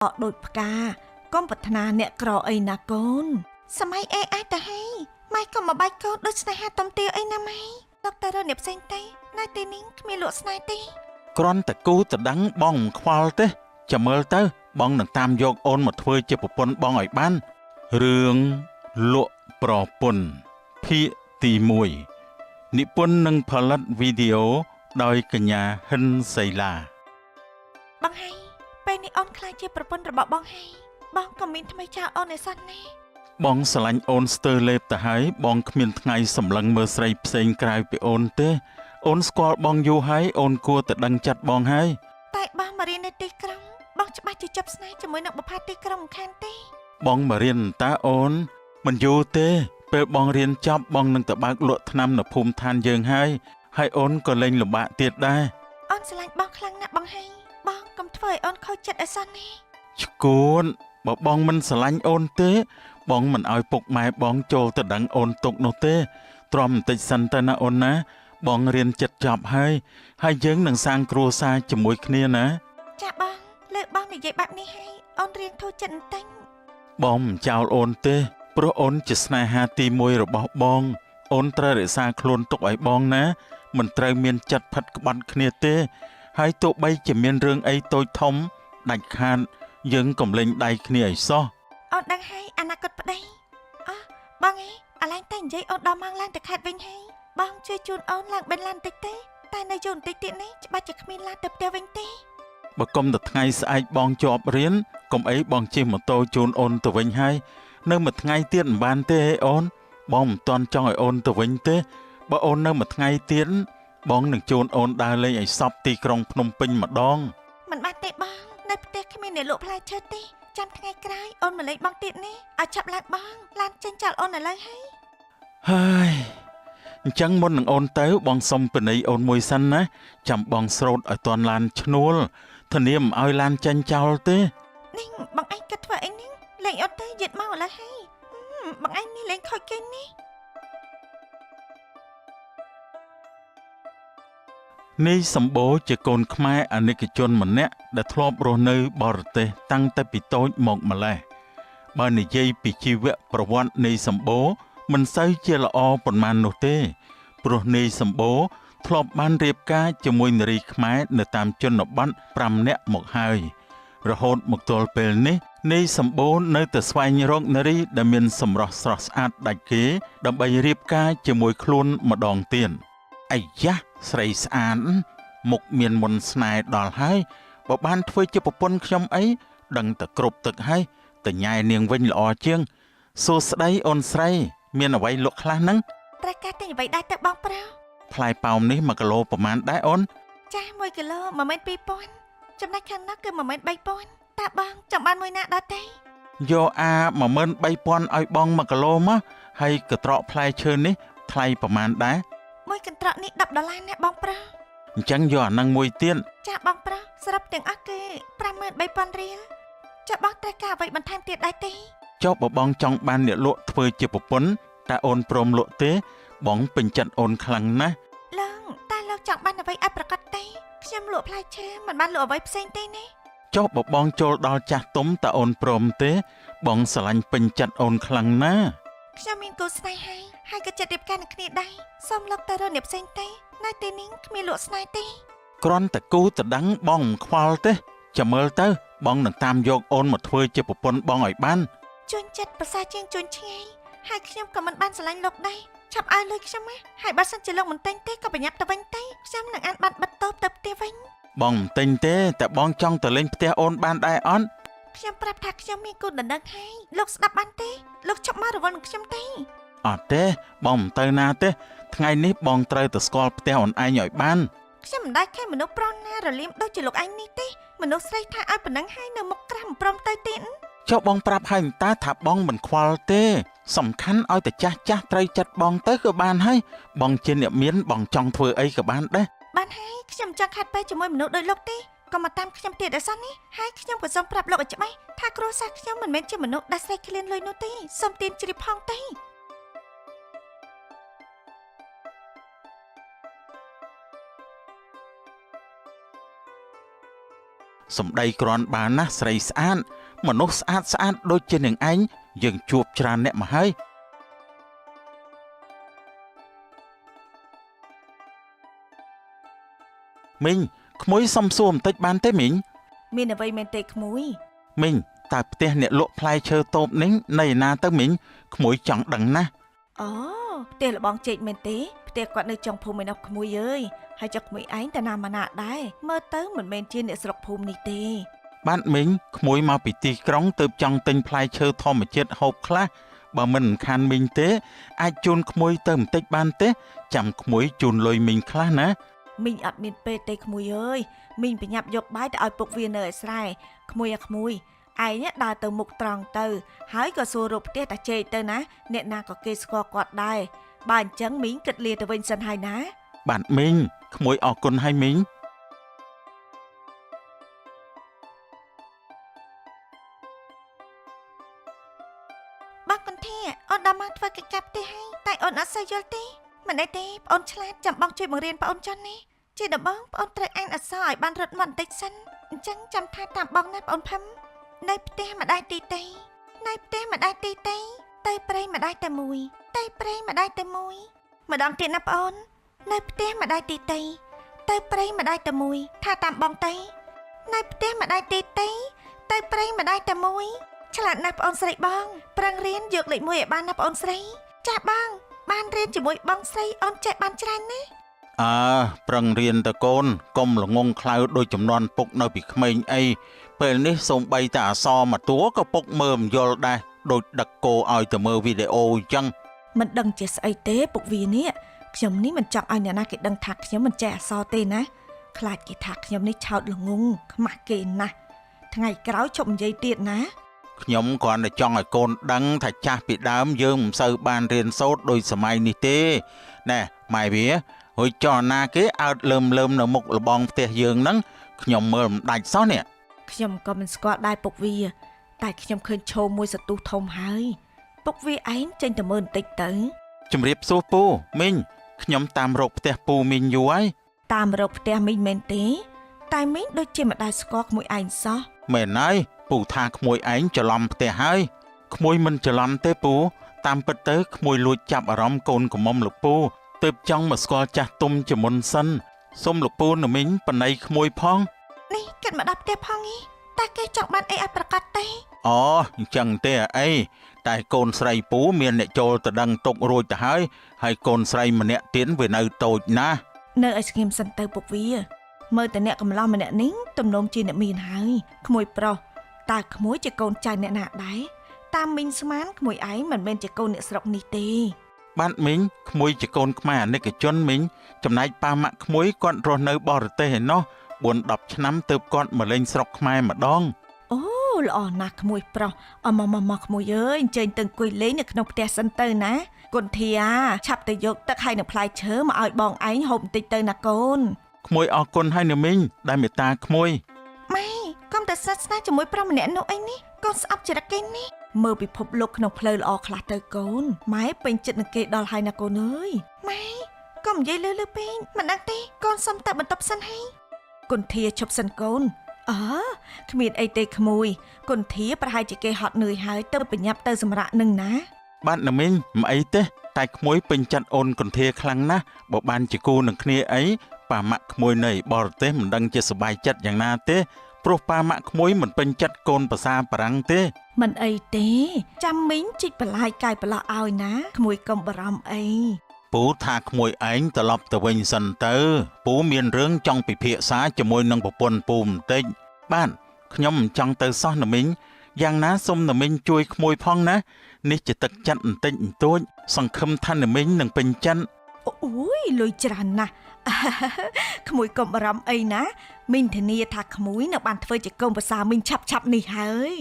អត់ដូចផ្កាកុំប្រាថ្នាអ្នកក្រអីណាកូនសម័យ AI ទៅហើយម៉ែកុំមកបាច់កូនដូចស្នេហាតំទាវអីណាម៉ែលោកតារកអ្នកផ្សេងទេនៅទីនេះគ្មានលក់ស្នេហ៍ទេគ្រាន់តែគូតដឹងបងមិនខ្វល់ទេចាំមើលទៅបងនឹងតាមយកអូនមកធ្វើជាប្រពន្ធបងឲ្យបានរឿងលក់ប្រពន្ធភាគទី1និពន្ធនិងផលិតវីដេអូដោយកញ្ញាហិនសីឡាបងហើយពេលនេះអូនខ្លាចជាប្រពន្ធរបស់បងហើយបងក៏មានថ្មីចោលអូនឯសោះណាបងស្រឡាញ់អូនស្ទើរលេបទៅហើយបងគ្មានថ្ងៃសម្លឹងមើលស្រីផ្សេងក្រៅពីអូនទេអូនស្គាល់បងយូរហើយអូនគួរតែដឹងចិត្តបងហើយតែបងមករៀននៅទីក្រុងបងច្បាស់ជាជប់ស្នេហ៍ជាមួយនឹងបុប្ផាទីក្រុងមិនខានទេបងមករៀនតើអូនមិនយូរទេពេលបងរៀនចប់បងនឹងទៅបើកលក់ថ្នាំនៅភូមិឋានយើងហើយអូនក៏លេងលំបាកទៀតដែរអូនស្រឡាញ់បងខ្លាំងណាស់បងហើយបងកុំធ្វើឲ្យអូនខូចចិត្តអីសោះណាឈួនបើបងមិនស្រឡាញ់អូនទេបងមិនឲ្យពុកម៉ែបងចូលទៅដឹងអូនទុកនោះទេទ្រាំបន្តិចសិនទៅណាអូនណាបងរៀនចិត្តចប់ហើយយើងនឹងសាងគ្រួសារជាមួយគ្នាណាចាបងលើបងនិយាយបែបនេះហើយអូនរៀនធូរចិត្តបន្តិចបងមិនចោលអូនទេព្រោះអូនជាស្នេហាទី1របស់បងអូនត្រូវរក្សាខ្លួនទុកឲ្យបងណាមិនត្រូវមានចិត្តផិតក្បត់គ្នាទេហើយទោះបីជាមានរឿងអីតូចធំដាច់ខាតយើងកុំលេងដៃគ្នាឲ្យសោះអូនដឹងហើយអនាគតប្តីបងឯងអាឡែងតែនិយាយអូនដល់ម៉ោងឡើងទៅខេត្តវិញហើយបងជួយជូនអូនឡើងបិណ្ឌឡានតិចទេតែនៅយូរបន្តិចទៀតនេះច្បាស់ជាគ្មានឡានទៅផ្ទះវិញទេបើកុំតែថ្ងៃស្អែកបងជាប់រៀនកុំអីបងជិះម៉ូតូជូនអូនទៅវិញហើយនៅមួយថ្ងៃទៀតមិនបានទេអូនបងមិនទាន់ចង់ឲ្យអូនទៅវិញទេបើអូននៅមួយថ្ងៃទៀតបងនឹងជូនអូនដើរលេងឲ្យសពទីក្រុងភ្នំពេញម្ដងមិនបានទេបងនៅផ្ទះគ្មានអ្នកលក់ផ្លែឈើទេចាំថ្ងៃក្រោយអូនមកលេងបងទៀតនេះឲ្យចាប់ឡើងបងឡានចេញចោលអូនឥឡូវហើយអញ្ចឹងមុននឹងអូនទៅបងសុំពិន័យអូនមួយសិនណាចាំបងស្រោតឲ្យតាន់ឡានឈ្នួលធានាមិនឲ្យឡានចេញចោលទេនេះបងឯងគិតធ្វើអីនេះលេងអត់ទេយឺតមកឥឡូវហើយបងឯងនេះលេងខូចគេនេះនេះសម្បូរជាកូនខ្មែរអនិកជនម្នាក់ដែលធ្លាប់រស់នៅបរទេសតាំងតែពីតូចមកម្លេះបើនិយាយពីជីវប្រវត្តិនៃសម្បូរមិនសូវជាល្អប៉ុន្មាននោះទេព្រោះនាយសម្បូរធ្លាប់បានរៀបការជាមួយនារីខ្មែរនៅតាមជនបទ5នាក់មកហើយរហូតមកទល់ពេលនេះនាយសម្បូរនៅតែស្វែងរកនារីដែលមានសម្រស់ស្រស់ស្អាតដាច់គេដើម្បីរៀបការជាមួយខ្លួនម្ដងទៀតអាយ៉ាស្រីស្អាតមុខមានមុនស្នេហ៍ដល់ហើយបើបានធ្វើជាប្រពន្ធខ្ញុំអីដឹងតែគ្រប់ទឹកហើយតញ៉ែនាងវិញល្អជាងសួស្ដីអូនស្រីមានអ្វីលក់ខ្លះហ្នឹងត្រូវការទិញអ្វីដែរទៅបងប្រុសផ្លែប៉ោមនេះ1គីឡូប្រហែលដែរអូនចាស់1គីឡូ12000ចំណែកខាងនោះគឺ13000តើបងចង់បានមួយណាដល់ទេយកអា13000ឲ្យបង1គីឡូមកហើយកត្រកផ្លែឈើនេះថ្លៃប្រហែលដែរមួយកន្ត្រកនេះ$10ណាបងប្រុសអញ្ចឹងយកអានឹងមួយទៀតចាស់បងប្រុសសរុបទាំងអស់គឺ53000រៀលចាស់បងត្រូវការអ្វីបន្ថែមទៀតដែរទេចុះបើបងចង់បានអ្នកលក់ធ្វើជាប្រពន្ធតើអូនព្រមលក់ទេបងពេញចិត្តអូនខ្លាំងណាស់លោកតើលោកចង់បានអ្វីឲ្យប្រកាសទេខ្ញុំលក់ផ្លែឈើមិនបានលក់អ្វីផ្សេងទេណាចុះបើបងចូលដល់ចាស់ទុំតើអូនព្រមទេបងស្រឡាញ់ពេញចិត្តអូនខ្លាំងណាស់ខ្ញុំមានគូស្នេហ៍ហើយក៏ចិត្តរៀបការនឹងគ្នាដែរសូមលោកទៅរកអ្នកផ្សេងទេនៅទីនេះគ្មានលក់ស្នេហ៍ទេគ្រាន់តែគូតដឹងបងមិនខ្វល់ទេចាំមើលទៅបងនឹងតាមយកអូនមកធ្វើជាប្រពន្ធបងឲ្យបានជួនចិត្តប្រសើរជាងជួនឆ្ងាយហើយខ្ញុំក៏មិនបានស្រឡាញ់លោកដែរឆាប់ឲ្យលុយខ្ញុំណាហើយបើសិនជាលោកមិនទិញទេក៏ប្រញាប់ទៅវិញទេខ្ញុំនឹងអានបាត់បិទតូបទៅផ្ទះវិញបងមិនទិញទេតែបងចង់ទៅលេងផ្ទះអូនបានដែរអត់ខ្ញុំប្រាប់ថាខ្ញុំមានគូដណ្ដឹងហើយលោកស្ដាប់បានទេលោកជប់មករវល់នឹងខ្ញុំទេអត់ទេបងមិនទៅណាទេថ្ងៃនេះបងត្រូវទៅស្គាល់ផ្ទះអូនឯងឲ្យបានខ្ញុំមិនដែលឃើញមនុស្សប្រុសណារលៀមដូចជាលោកឯងនេះទេមនុស្សស្រីថាឲ្យប៉ុណ្ណឹងហើយនៅមុខក្រាស់មិនព្រមទៅទៀតចុះបងប្រាប់ហើយតាថាបងមិនខ្វល់ទេសំខាន់ឲ្យតែចាស់ត្រូវចិត្តបងទៅក៏បានហើយបងជាអ្នកមានបងចង់ធ្វើអីក៏បានដែរបានហើយខ្ញុំចង់ខាត់ពេលជាមួយមនុស្សដូចលោកទេក៏មកតាមខ្ញុំទៀតអសោះនេះហើយខ្ញុំក៏សូមប្រាប់លោកឲ្យច្បាស់ថាគ្រួសារខ្ញុំមិនមែនជាមនុស្សដាច់ស្រេចឃ្លានលុយនោះទេសូមទានជ្រាបផងទេ សំដីគ្រាន់បានណាស់ស្រីស្អាតមនុស្សស្អាតស្អាតដូចជានាងឯងយើងជួបច្រើនអ្នកមកហើយមីងក្មួយសុំសួរបន្តិចបានទេមីង មានអ្វីមែនទេក្មួយ មីងតើផ្ទះអ្នកលក់ផ្លែឈើតូបនេះនៅឯណាទៅមីងក្មួយចង់ដឹងណាស់ អូផ្ទះលបងជែកមែនទេផ្ទះគាត់នៅចុងភូមិឯណោះក្មួយអើយហើយចុះក្មួយឯងតាណាមកណាដែរមើលទៅមិនមែនជាអ្នកស្រុកភូមិនេះទេ បាទមីងក្មួយមកពីទីក្រុងទើបចង់ទិញផ្លែឈើធម្មជាតិហូបខ្លះបើមិនរំខានមីងទេអាចជូនក្មួយទៅបន្តិចបានទេចាំក្មួយជូនលុយមីងខ្លះណា មីងអត់មានពេលទេក្មួយអើយមីងប្រញាប់យកបាយទៅឲ្យពុកវានៅឯស្រែក្មួយអាក្មួយឯងដើរទៅមុខត្រង់ទៅហើយក៏សួររកផ្ទះតាជែកទៅណាអ្នកណាក៏គេស្គាល់គាត់ដែរបើអញ្ចឹងមីងគិតលាទៅវិញសិនហើយណា បាទមីងក្មួយអរគុណហើយមីង បាក់កន្ធាអូនដល់មកធ្វើកិច្ចការផ្ទះហើយតែអូនអត់សូវយល់ទេមិនអីទេប្អូនឆ្លាតចាំបងជួយបង្រៀនប្អូនចុះនេះជាដំបូងប្អូនត្រូវអានអក្សរឲ្យបានរត់មាត់បន្តិចសិនអញ្ចឹងចាំថាតាមបងណាប្អូនភឹមនៅផ្ទះម្ដាយទីតីនៅផ្ទះម្ដាយទីតីទៅព្រៃម្ដាយតែមួយទៅព្រៃម្ដាយតែមួយម្ដងទៀតណាប្អូននៅផ្ទះម្ដាយទីតីទៅព្រៃម្ដាយតែមួយថាតាមបងទៅនៅផ្ទះម្ដាយទីតីទៅព្រៃម្ដាយតែមួយឆ្លាតណាស់ប្អូនស្រីបងប្រឹងរៀនយកលេខ1ឲ្យបានណាប្អូនស្រីចាស់បងបានរៀនជាមួយបងស្រីអូនចេះបានច្រើនណាស់ ប្រឹងរៀនតកូនកុំល្ងងខ្លៅដូចចំនួនពុកនៅពីក្មេងអីពេលនេះសូម្បីតែអក្សរមួយតួក៏ពុកមើលមិនយល់ដែរដូចដឹកគោឲ្យទៅមើលវីដេអូអញ្ចឹង មិនដឹងជាស្អីទេពុកវានេះខ្ញុំនេះមិនចង់ឲ្យអ្នកណាគេដឹងថាខ្ញុំមិនចេះអក្សរទេណាខ្លាចគេថាខ្ញុំនេះឆោតល្ងងខ្មាស់គេណាស់ថ្ងៃក្រោយជប់និយាយទៀតណា ខ្ញុំគ្រាន់តែចង់ឲ្យកូនដឹងថាចាស់ពីដើមយើងមិនសូវបានរៀនសូត្រដូចសម័យនេះទេណែម៉ែវាហួយចោះណាគេអើតលើមនៅមុខលបងផ្ទះយើងហ្នឹងខ្ញុំមើលមិនដាច់សោះនេះ ខ្ញុំក៏មិនស្គាល់ដែរពុកវាតែខ្ញុំឃើញឈោមមួយសន្ទុះធំហើយពុកវាឯងចេញទៅមើលបន្តិចទៅ ជំរាបសួរពូមីងខ្ញុំតាមរកផ្ទះពូមីងយូរហើយ តាមរកផ្ទះមីងមែនទេតែមីងដូចជាមិនដែលស្គាល់ក្មួយឯងសោះ មែនហើយពូថាក្មួយឯងច្រឡំផ្ទះហើយក្មួយមិនច្រឡំទេពូតាមពិតទៅក្មួយលួចចាប់អារម្មណ៍កូនកំមុំលោកពូទើបចង់មកស្គាល់ចាស់ទុំជាមុនសិនសូមលោកពូនមីងបណៃក្មួយផង នេះគិតមកដល់ផ្ទះផងនេះតែគេចង់បានអីឲ្យប្រកាសទេ អូអញ្ចឹងទេអីតែកូនស្រីពូមានអ្នកចូលទៅដឹងទុករួចទៅហើយកូនស្រីម្នាក់ទៀតវានៅតូចណាស់ នៅឲ្យស្ងៀមសិនទៅពុកវាមើលតែអ្នកកំឡោះម្នាក់នេះទំនំជាអ្នកមានហើយក្មួយប្រុសតើក្មួយជាកូនចៅអ្នកណាដែរតាមមីងស្មានក្មួយឯងមិនមែនជាកូនអ្នកស្រុកនេះទេ បាទមីងក្មួយជាកូនខ្មែរអនិកជនមីងចំណែកប៉ាម៉ាក់ក្មួយគាត់រស់នៅបរទេសឯណោះ 4-10 ឆ្នាំទើបគាត់មកលេងស្រុកខ្មែរម្ដង អូល្អណាស់ក្មួយប្រុសអមមកក្មួយអើយអញ្ជើញទៅអង្គុយលេងនៅក្នុងផ្ទះសិនទៅណាគុនធាឆាប់ទៅយកទឹកហើយនឹងផ្លែឈើមកឲ្យបងឯងហូបបន្តិចទៅណាកូន ក្មួយអរគុណហើយណាមីងដែលមេត្តាក្មួយ ម៉ែកុំតែស្និទ្ធស្នាលជាមួយប្រុសម្នាក់នោះអីនេះកូនស្អប់ចរិតគេនេះមើលពិភពលោកក្នុងផ្លូវល្អខ្លះទៅកូនម៉ែពេញចិត្តនឹងគេដល់ហើយណាកូនអើយម៉ែកុំនិយាយលឺពេកមិនដឹងទេកូនសុំតែបន្ទប់សិនហើយគុនធាឈប់សិនកូនគ្មានអីទេក្មួយគុនធាប្រហែលជាគេហត់នឿយហើយទៅប្រញាប់ទៅសម្រាកនឹងណា បាទណាមីងមិនអីទេតែក្មួយពេញចិត្តអូនកន្ធាខ្លាំងណាស់បើបានជាគូនឹងគ្នាអីប៉ាម៉ាក់ក្មួយនៅបរទេសមិនដឹងជាសប្បាយចិត្តយ៉ាងណាទេព្រោះប៉ាម៉ាក់ក្មួយមិនពេញចិត្តកូនភាសាបារាំងទេ មិនអីទេចាំមីងជីកបន្លាយកាយបន្លោះឲ្យណាក្មួយកុំបារម្ភអី ពូថាក្មួយឯងត្រឡប់ទៅវិញសិនទៅពូមានរឿងចង់ពិភាក្សាជាមួយនឹងប្រពន្ធពូបន្តិចបាទខ្ញុំមិនចង់ទៅសោះណាមីងយ៉ាងណាសូមណាមីងជួយក្មួយផងណានេះជាទឹកចិត្តបន្តិចបន្តួចសង្ឃឹមថាណាមីងនឹងពេញចិត្ត អូយលុយច្រើនណាស់ ក្មួយកុំបារម្ភអីណាមីងធានាថាក្មួយនៅបានធ្វើជាកូនប្រសាមីងឆាប់នេះហើយ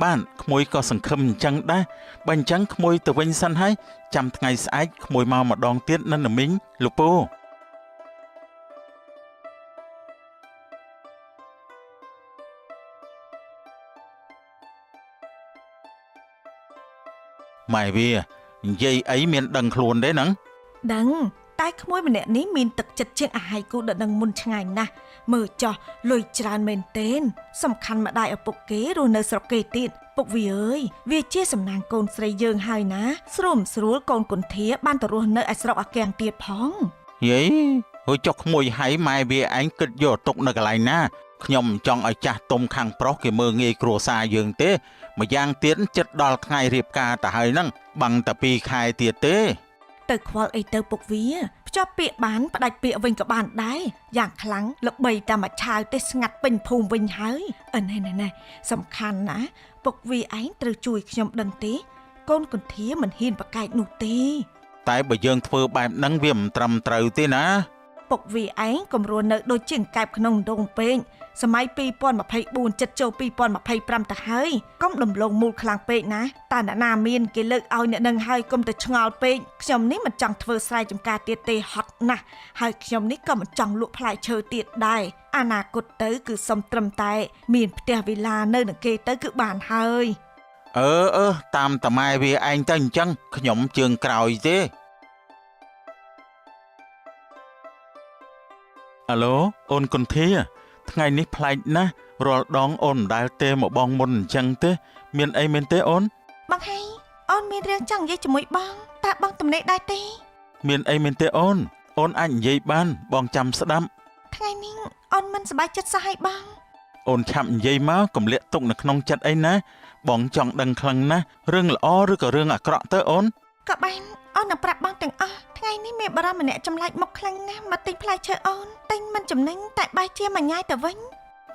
បាទក្មួយក៏សង្ឃឹមអញ្ចឹងដែរបើអញ្ចឹងក្មួយទៅវិញសិនហើយចាំថ្ងៃស្អែកក្មួយមកម្ដងទៀតណាណាមីងលោកពូម៉ែវានិយាយអីមានដឹងខ្លួនទេហ្នឹង ដឹង តែក្មួយម្នាក់នេះមានទឹកចិត្តជាងអាហាយគូដនឹងមុនឆ្ងាយណាស់មើលចោះលុយច្រើនមែនទែនសំខាន់ម្ដាយឪពុកគេរស់នៅស្រុកគេទៀតពុកវាអើយវាជាសំណាងកូនស្រីយើងហើយណាស្រួលស្រួលកូនគុន្ធាបានទៅរស់នៅឯស្រុកអាគាំងទៀតផងយេហួយចុកក្មួយហើយម៉ែវាឯងគិតយកទុកនៅកន្លែងណាខ្ញុំចង់ឲ្យចាស់ទុំខាងប្រុសគេមើងងាយគ្រួសារយើងទេម្យ៉ាងទៀតចិត្តដល់ថ្ងៃរៀបការទៅហើយហ្នឹងបាំងតែ2 ខែទៀតទេទៅខ្វល់អីទៅពុកវាភ្ជាប់ពាក្យបានផ្ដាច់ពាក្យវិញក៏បានដែរយ៉ាងខ្លាំងល្បីតែមួយឆាវទេស្ងាត់ពេញភូមិវិញហើយណែសំខាន់ណាពុកវាឯងត្រូវជួយខ្ញុំដឹងទេកូនគុន្ធាមិនហ៊ានប្រកែកនោះទេតែបើយើងធ្វើបែបហ្នឹងវាមិនត្រឹមត្រូវទេណាពុកវាឯងកុំរស់នៅដូចជាកែបក្នុងដងពេកសម័យ2024ចិត្តចូល2025ទៅហើយកុំដំឡងមូលខ្លាំងពេកណាតើអ្នកណាមានគេលើកឲ្យអ្នកនឹងហើយកុំទៅឆ្ងល់ពេកខ្ញុំនេះមិនចង់ធ្វើស្រែចម្ការទៀតទេហត់ណាស់ហើយខ្ញុំនេះក៏មិនចង់លក់ផ្លែឈើទៀតដែរអនាគតទៅគឺសុំត្រឹមតែមានផ្ទះវិឡានៅនឹងគេទៅគឺបានហើយតាមតាម៉ែវាឯងទៅអញ្ចឹងខ្ញុំជើងក្រោយទេអាឡូអូនគុន្ធាថ្ងៃនេះប្លែកណាស់រាល់ដងអូនមិនដែលទេមកបងមុនអញ្ចឹងទេមានអីមែនទេអូនបងហៃអូនមានរឿងចង់និយាយជាមួយបងតើបងទំនេរដែរទេមានអីមែនទេអូនអាចនិយាយបានបងចាំស្ដាប់ថ្ងៃនេះអូនមិនសប្បាយចិត្តសោះហើយបងអូនឆាប់និយាយមកកុំលាក់ទុកនៅក្នុងចិត្តអីណាបងចង់ដឹងខ្លាំងណាស់រឿងល្អឬក៏រឿងអាក្រក់ទៅអូនក៏បានអូននឹងប្រាប់បងទាំងអស់ថ្ងៃនេះមានបារម្ភម្នាក់ចម្លែកមុខខ្លាំងណាស់មកទិញផ្លែឈើអូនទិញមិនចំណេញតែបាយជាមួយញ៉ាយទៅវិញ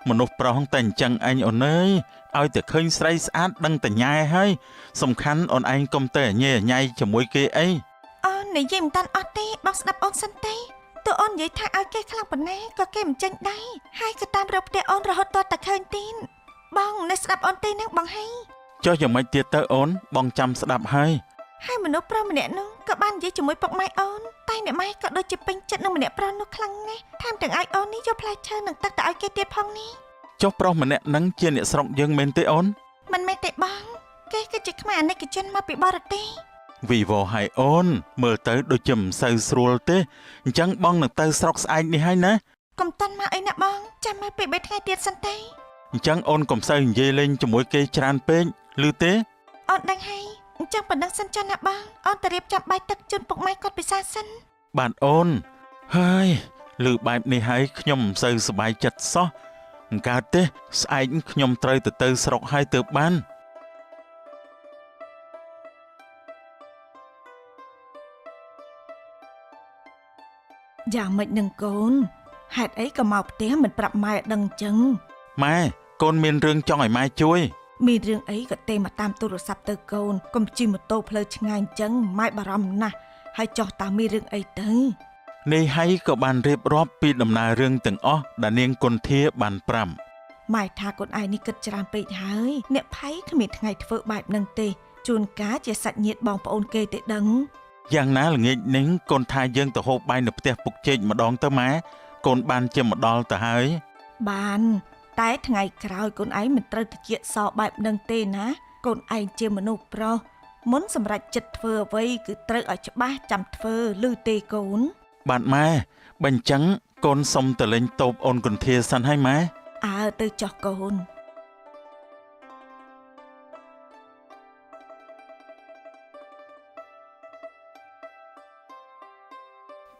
មនុស្សប្រុសតែអញ្ចឹងឯងអូនអើយឲ្យតែឃើញស្រីស្អាតដឹងតែញ៉ែហើយសំខាន់អូនឯងកុំតែញ៉ែញ៉ៃជាមួយគេអីអូននិយាយមិនតាន់អត់ទេបងស្ដាប់អូនសិនទេតើអូននិយាយថាឲ្យគេខ្លាំងប៉ុណ្ណាក៏គេមិនចេញដែរហើយក៏តាមរកផ្ទះអូនរហូតទាល់តែឃើញទីនបងនៅស្ដាប់អូនទេនឹងបងហីចុះយ៉ាងម៉េចទៀតទៅអូនបងចាំស្ដាប់ហើយមនុស្សប្រុសម្នាក់នោះក៏បាននិយាយជាមួយពុកម៉ែអូនតែអ្នកម៉ែក៏ដូចជាពេញចិត្តនឹងម្នាក់ប្រុសនោះខ្លាំងណាស់ថែមទាំងឲ្យអូននេះយកផ្លែឈើនិងទឹកទៅឲ្យគេទៀតផងនេះចុះប្រុសម្នាក់ហ្នឹងជាអ្នកស្រុកយើងមែនទេអូនមិនមែនទេបងគេគឺជាខ្មែរអាណិកជនមកពីបរទេសវីវ៉ូហើយអូនមើលទៅដូចជាមិនសូវស្រួលទេអញ្ចឹងបងនឹងទៅស្រុកស្អែកនេះហើយណាកុំតាន់មកអីណាបងចាំមកពេល3ថ្ងៃទៀតសិនទេអញ្ចឹងអូនកុំសូវនិយាយលេងជាមួយគេច្រើនពេកឮទេអូនដឹងហើយអញ្ចឹងប៉ុណ្ណឹងសិនចាណាបងអូនទៅរៀបចំបាយទឹកជូនពុកម៉ែគាត់ពិសាសិនបាទអូនហើយឮបែបនេះហើយខ្ញុំមិនសូវសប្បាយចិត្តសោះមិនកើតទេស្អែកខ្ញុំត្រូវទៅស្រុកហើយទើបបានយ៉ាងម៉េចនឹងកូនហេតុអីក៏មកផ្ទះមិនប្រាប់ម៉ែដឹងអញ្ចឹងម៉ែកូនមានរឿងចង់ឲ្យម៉ែជួយមានរឿងអីក៏ទេមកតាមទូរស័ព្ទទៅកូនកុំជិះម៉ូតូផ្លូវឆ្ងាយអញ្ចឹងម៉ែបារម្ភណាស់ហើយចោះតើមានរឿងអីទៅនេះហើយក៏បានរៀបរាប់ពីដំណើររឿងទាំងអស់ដែលនាងគុន្ធាបានប្រាំម៉ែថាកូនឯងនេះគិតច្រើនពេកហើយអ្នកផៃគ្មានថ្ងៃធ្វើបែបហ្នឹងទេជួនកាលជាសាច់ញាតិបងប្អូនគេទេដឹងយ៉ាងណាល្ងាចនេះកូនថាយើងទៅហូបបាយនៅផ្ទះពុកជែកម្ដងទៅម៉ែកូនបានជាមកដល់ទៅហើយបានតែថ្ងៃក្រោយកូនឯងមិនត្រូវតិចសបែបនឹងទេណាកូនឯងជាមនុស្សប្រុសមុនសម្រាប់ចិត្តធ្វើអ្វីគឺត្រូវឲ្យច្បាស់ចាំធ្វើឬទេកូនបាទម៉ែបើអញ្ចឹងកូនសុំទៅលេងតូបអូនគុន្ធាសិនហើយម៉ែទៅចោះកូន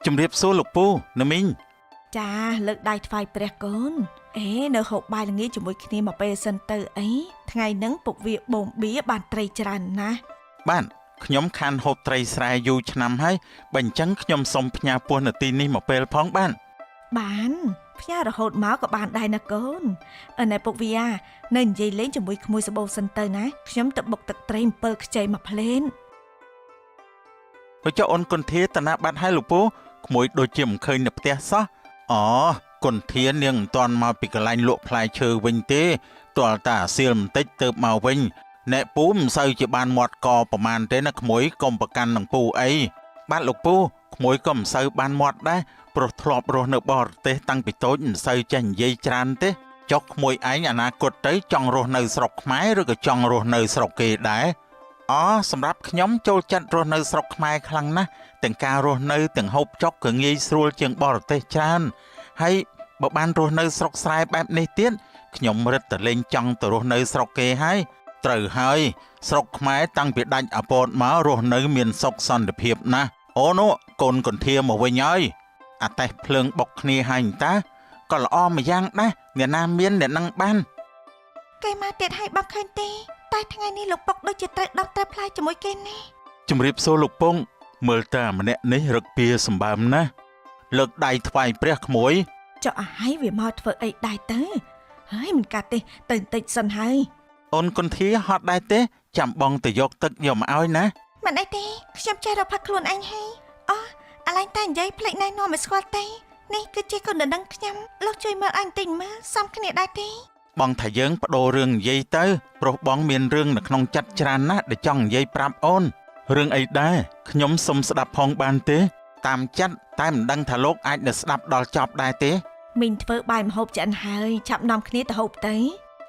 ជំរាបសួរលោកពូណាមីងចាលើកដៃថ្វាយព្រះកូននៅហូបបាយល្ងាចជាមួយគ្នាមកពេលសិនទៅអីថ្ងៃហ្នឹងពុកវាបូមបៀបានត្រីច្រើនណាស់បាទខ្ញុំខានហូបត្រីស្រែយូរឆ្នាំហើយបើអញ្ចឹងខ្ញុំសូមផ្ញើពោះនៅទីនេះមកពេលផងបានផ្ញើរហូតមកក៏បានដែរណាកូនណែពុកវានៅនិយាយលេងជាមួយក្មួយសបោសិនទៅណាខ្ញុំទៅបុកទឹកត្រី7ខ្ចីមកភ្លេនបើចុះអូនគុន្ធាតាណាបាត់ហើយលោកពូក្មួយដូចជាមិនឃើញនៅផ្ទះសោះគុន្ធានាងមិនទាន់មកពីកន្លែងលក់ផ្លែឈើវិញទេទាល់តែអាសៀលបន្តិចទៅមកវិញអ្នកពូមិនសូវជាបានមាត់កប្រមាណទេណាក្មួយកុំប្រកាន់នឹងពូអីបាទលោកពូក្មួយក៏មិនសូវបានមាត់ដែរព្រោះធ្លាប់រស់នៅបរទេសតាំងពីតូចមិនសូវចេះនិយាយច្រើនទេចុះក្មួយឯងអនាគតទៅចង់រស់នៅស្រុកខ្មែរឬក៏ចង់រស់នៅស្រុកគេដែរ អូសម្រាប់ខ្ញុំចូលចិត្តរស់នៅស្រុកខ្មែរខ្លាំងណាស់ទាំងការរស់នៅទាំងហូបចុកក៏ងាយស្រួលជាងបរទេសច្រើនហើយបើបានរស់នៅស្រុកស្រែបែបនេះទៀតខ្ញុំរឹតតែលេងចង់ទៅរស់នៅស្រុកគេហើយត្រូវហើយស្រុកខ្មែរតាំងពីដាច់អាពតមករស់នៅមានសុខសន្តិភាពណាស់អូនោះកូនកន្ធាមកវិញហើយអាតេះភ្លើងបុកគ្នាហើយតាក៏ល្អម្យ៉ាងដែរអ្នកណាមានអ្នកនឹងបានគេមកទៀតឲ្យបងឃើញទេតែថ្ងៃនេះលោកពុកដូចជាត្រូវដងត្រូវផ្លាយជាមួយគេណាជំរាបសួរលោកពងមើលតើម្នាក់នេះរឹកពីសម្បើមណាស់លើកដៃថ្វាយព្រះក្មួយចុះអាហើយវាមកធ្វើអីដែរទៅហើយមិនកាត់ទេទៅបន្តិចសិនហើយអូនកន្ធាហត់ដែរទេចាំបងទៅយកទឹកយកមកឲ្យណាមិនអីទេខ្ញុំចេះរកផាត់ខ្លួនអញហើយអូអាឡែងតែនិយាយភ្លេចណែនាំឲ្យស្គាល់ទេនេះគឺជាកូនដណ្ដឹងខ្ញុំលោកជួយមើលអញតិចមើលសំគ្នាដែរទេបងថាយើងបដូររឿងនិយាយទៅប្រុសបងមានរឿងនៅក្នុងចិត្តច្រើនណាស់ដែលចង់និយាយប្រាប់អូនរឿងអីដែរខ្ញុំសុំស្ដាប់ផងបានទេតាមចិត្តតែមិនដឹងថាលោកអាចនឹងស្ដាប់ដល់ចប់ដែរទេមីងធ្វើបាយម្ហូបឆ្អិនហើយឆាប់នាំគ្នាទៅហូបទៅ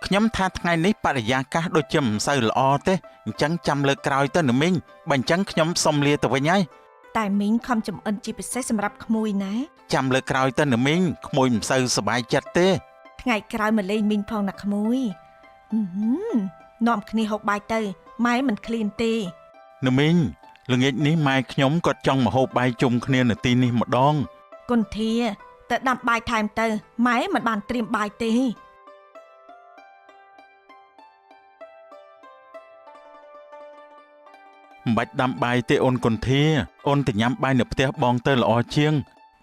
ខ្ញុំថាថ្ងៃនេះបរិយាកាសដូចជាមិនសូវល្អទេអញ្ចឹងចាំលើកក្រោយទៅណាមីងបើអញ្ចឹងខ្ញុំសុំលាទៅវិញហើយតែមីងខំចំអិនជាពិសេសសម្រាប់ក្មួយណាចាំលើកក្រោយទៅណាមីងក្មួយមិនសូវសប្បាយចិត្តទេថ្ងៃក្រោយមកលេងមីងផងណាក្មួយនាំគ្នាហូបបាយទៅម៉ែមិនឃ្លានទេណាមីងល្ងាចនេះម៉ែខ្ញុំគាត់ចង់មកហូបបាយជុំគ្នានៅទីនេះម្ដងកុនធាទៅដាំបាយថែមទៅម៉ែមិនបានត្រៀមបាយទេមិនបាច់ដាំបាយទេអូនកុនធាអូនទៅញ៉ាំបាយនៅផ្ទះបងទៅល្អជាង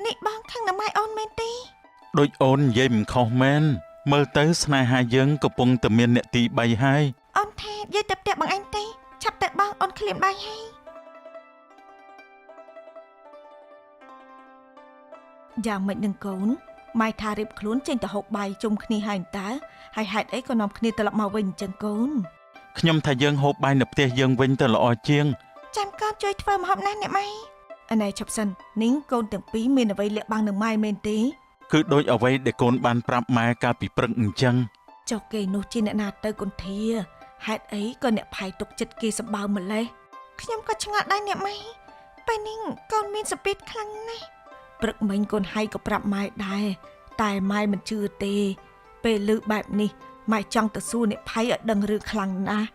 នេះបងខាងណាម៉ែអូនមែនទេដូចអូននិយាយមិនខុសមែនមើលទៅស្នេហាយើងកំពុងតែមានអ្នកទី3ហើយអូនថានិយាយទៅផ្ទះបងអញទេឆាប់ទៅបងអូនឃ្លានបាយហើយយ៉ាងម៉េចនឹងកូនម៉ែថារៀបខ្លួនចេញទៅហូបបាយជុំគ្នាហើយតើហើយហេតុអីក៏នាំគ្នាត្រឡប់មកវិញអញ្ចឹងកូនខ្ញុំថាយើងហូបបាយនៅផ្ទះយើងវិញទៅល្អជាងចាំកូនជួយធ្វើម្ហូបណាអ្នកម៉ែអណែឈប់សិននាងកូនទាំងពីរមានអ្វីលាក់បាំងនឹងម៉ែមែនទេគឺដូចអ្វីដែលកូនបានប្រាប់ម៉ែកាលពីព្រឹកអញ្ចឹងចុះគេនោះជាអ្នកណាទៅកុនធាហេតុអីក៏អ្នកផាយទុកចិត្តគេសម្បើមម្លេះខ្ញុំក៏ឆ្ងល់ដែរអ្នកម៉ែពេលនេះកូនមានសម្ពាធខ្លាំងណាស់ព្រឹកមិញកូនហៃក៏ប្រាប់ម៉ែដែរតែម៉ែមិនជឿទេពេលឮបែបនេះម៉ែចង់ទៅសួរអ្នកផៃឲ្យដឹងរឿងខ្លាំងណាស់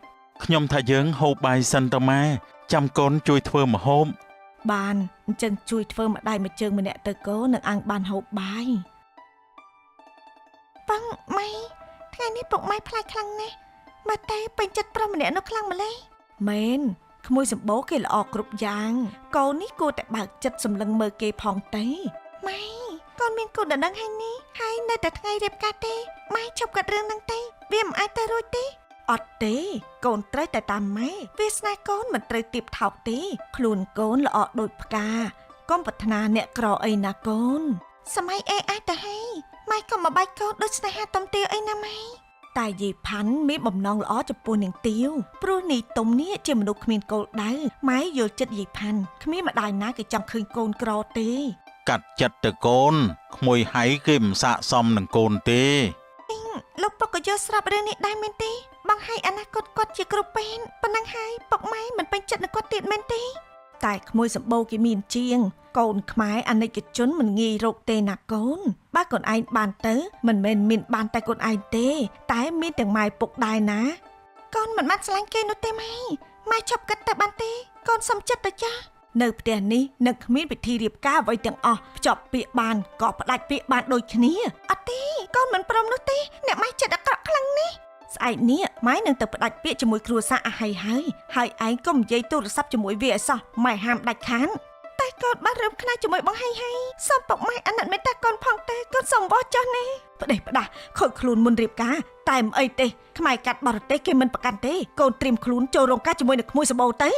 ខ្ញុំថាយើងហូបបាយសិនទៅម៉ែចាំកូនជួយធ្វើម្ហូបបានអញ្ចឹងជួយធ្វើម្ដាយមួយជើងម្នាក់ទៅកូននឹងអាំងបានហូបបាយប៉ងម៉ែថ្ងៃនេះពុកម៉ែផ្លាច់ខ្លាំងណាស់មើលតែពេញចិត្តប្រុសម្នាក់នោះខ្លាំងម្ល៉េះមែនក្មួយសម្បូរគេល្អគ្រប់យ៉ាងកូននេះគួរតែបើកចិត្តសម្លឹងមើលគេផងទេម៉ែកូនមានកូនដណ្ដឹងហើយនេះហើយនៅតែថ្ងៃរៀបការទេម៉ែជប់កាត់រឿងហ្នឹងទេវាមិនអាចទៅរួចទេអត់ទេកូនត្រូវតែតាមម៉ែវាសនាកូនមិនត្រូវទៀបថោកទេខ្លួនកូនល្អដូចផ្កាកុំប្រាថ្នាអ្នកក្រអីណាកូនសម័យAIទៅហើយម៉ែកុំមកបាច់កូនដូចស្នេហាទំទាវអីណាម៉ែតែយាយផាន់មានបំណងល្អចំពោះនាងទាវព្រោះនីទុំនេះជាមនុស្សគ្មានគោលដៅម៉ែយល់ចិត្តយាយផាន់គ្មានម្ដាយណាគេចង់ឃើញកូនក្រទេកាត់ចិត្តទៅកូនក្មួយហៃគេមិនស័ក្តិសមនឹងកូនទេលោកពុកក៏យល់ស្រាប់រឿងនេះដែរមែនទេបងហៃអនាគតគាត់ជាគ្រូពេទ្យប៉ុណ្ណឹងហើយពុកម៉ែមិនពេញចិត្តនឹងគាត់ទៀតមែនទេតែក្មួយសម្បូរគេមានជាងកូនខ្មែរអាណិកជនមិនងាយរកទេណាកូនបើកូនឯងបានទៅមិនមែនមានបានតែកូនឯងទេតែមានទាំងម៉ែពុកដែរណាកូនមិនបានស្រឡាញ់គេនោះទេម៉ែឈប់គិតទៅបានទេកូនសុំចិត្តទៅចាស់នៅផ្ទះនេះនឹងគ្មានពិធីរៀបការអ្វីទាំងអស់ភ្ជាប់ពាក្យបានក៏ផ្ដាច់ពាក្យបានដូចគ្នាអត់ទេកូនមិនព្រមនោះទេអ្នកម៉ែចិត្តអាក្រក់ខ្លាំងនេះស្អែកនេះម៉ែនឹងទៅផ្ដាច់ពាក្យជាមួយគ្រួសារអាហៃហើយឯងកុំនិយាយទូរស័ព្ទជាមួយវាឲ្យសោះម៉ែហាមដាច់ខានតែកូនបានរើមខ្លាចជាមួយបងហៃសុំពុកម៉ែអាណិតមេត្តាកូនផងទេកូនសុំបោះចុះនេះផ្ដេសផ្ដាស់ខូចខ្លួនមុនរៀបការតែមិនអីទេខ្មែរកាត់បរទេសគេមិនប្រកាន់ទេកូនត្រៀមខ្លួនចូលរោងការជាមួយនឹងក្មួយសម្បូរទៅ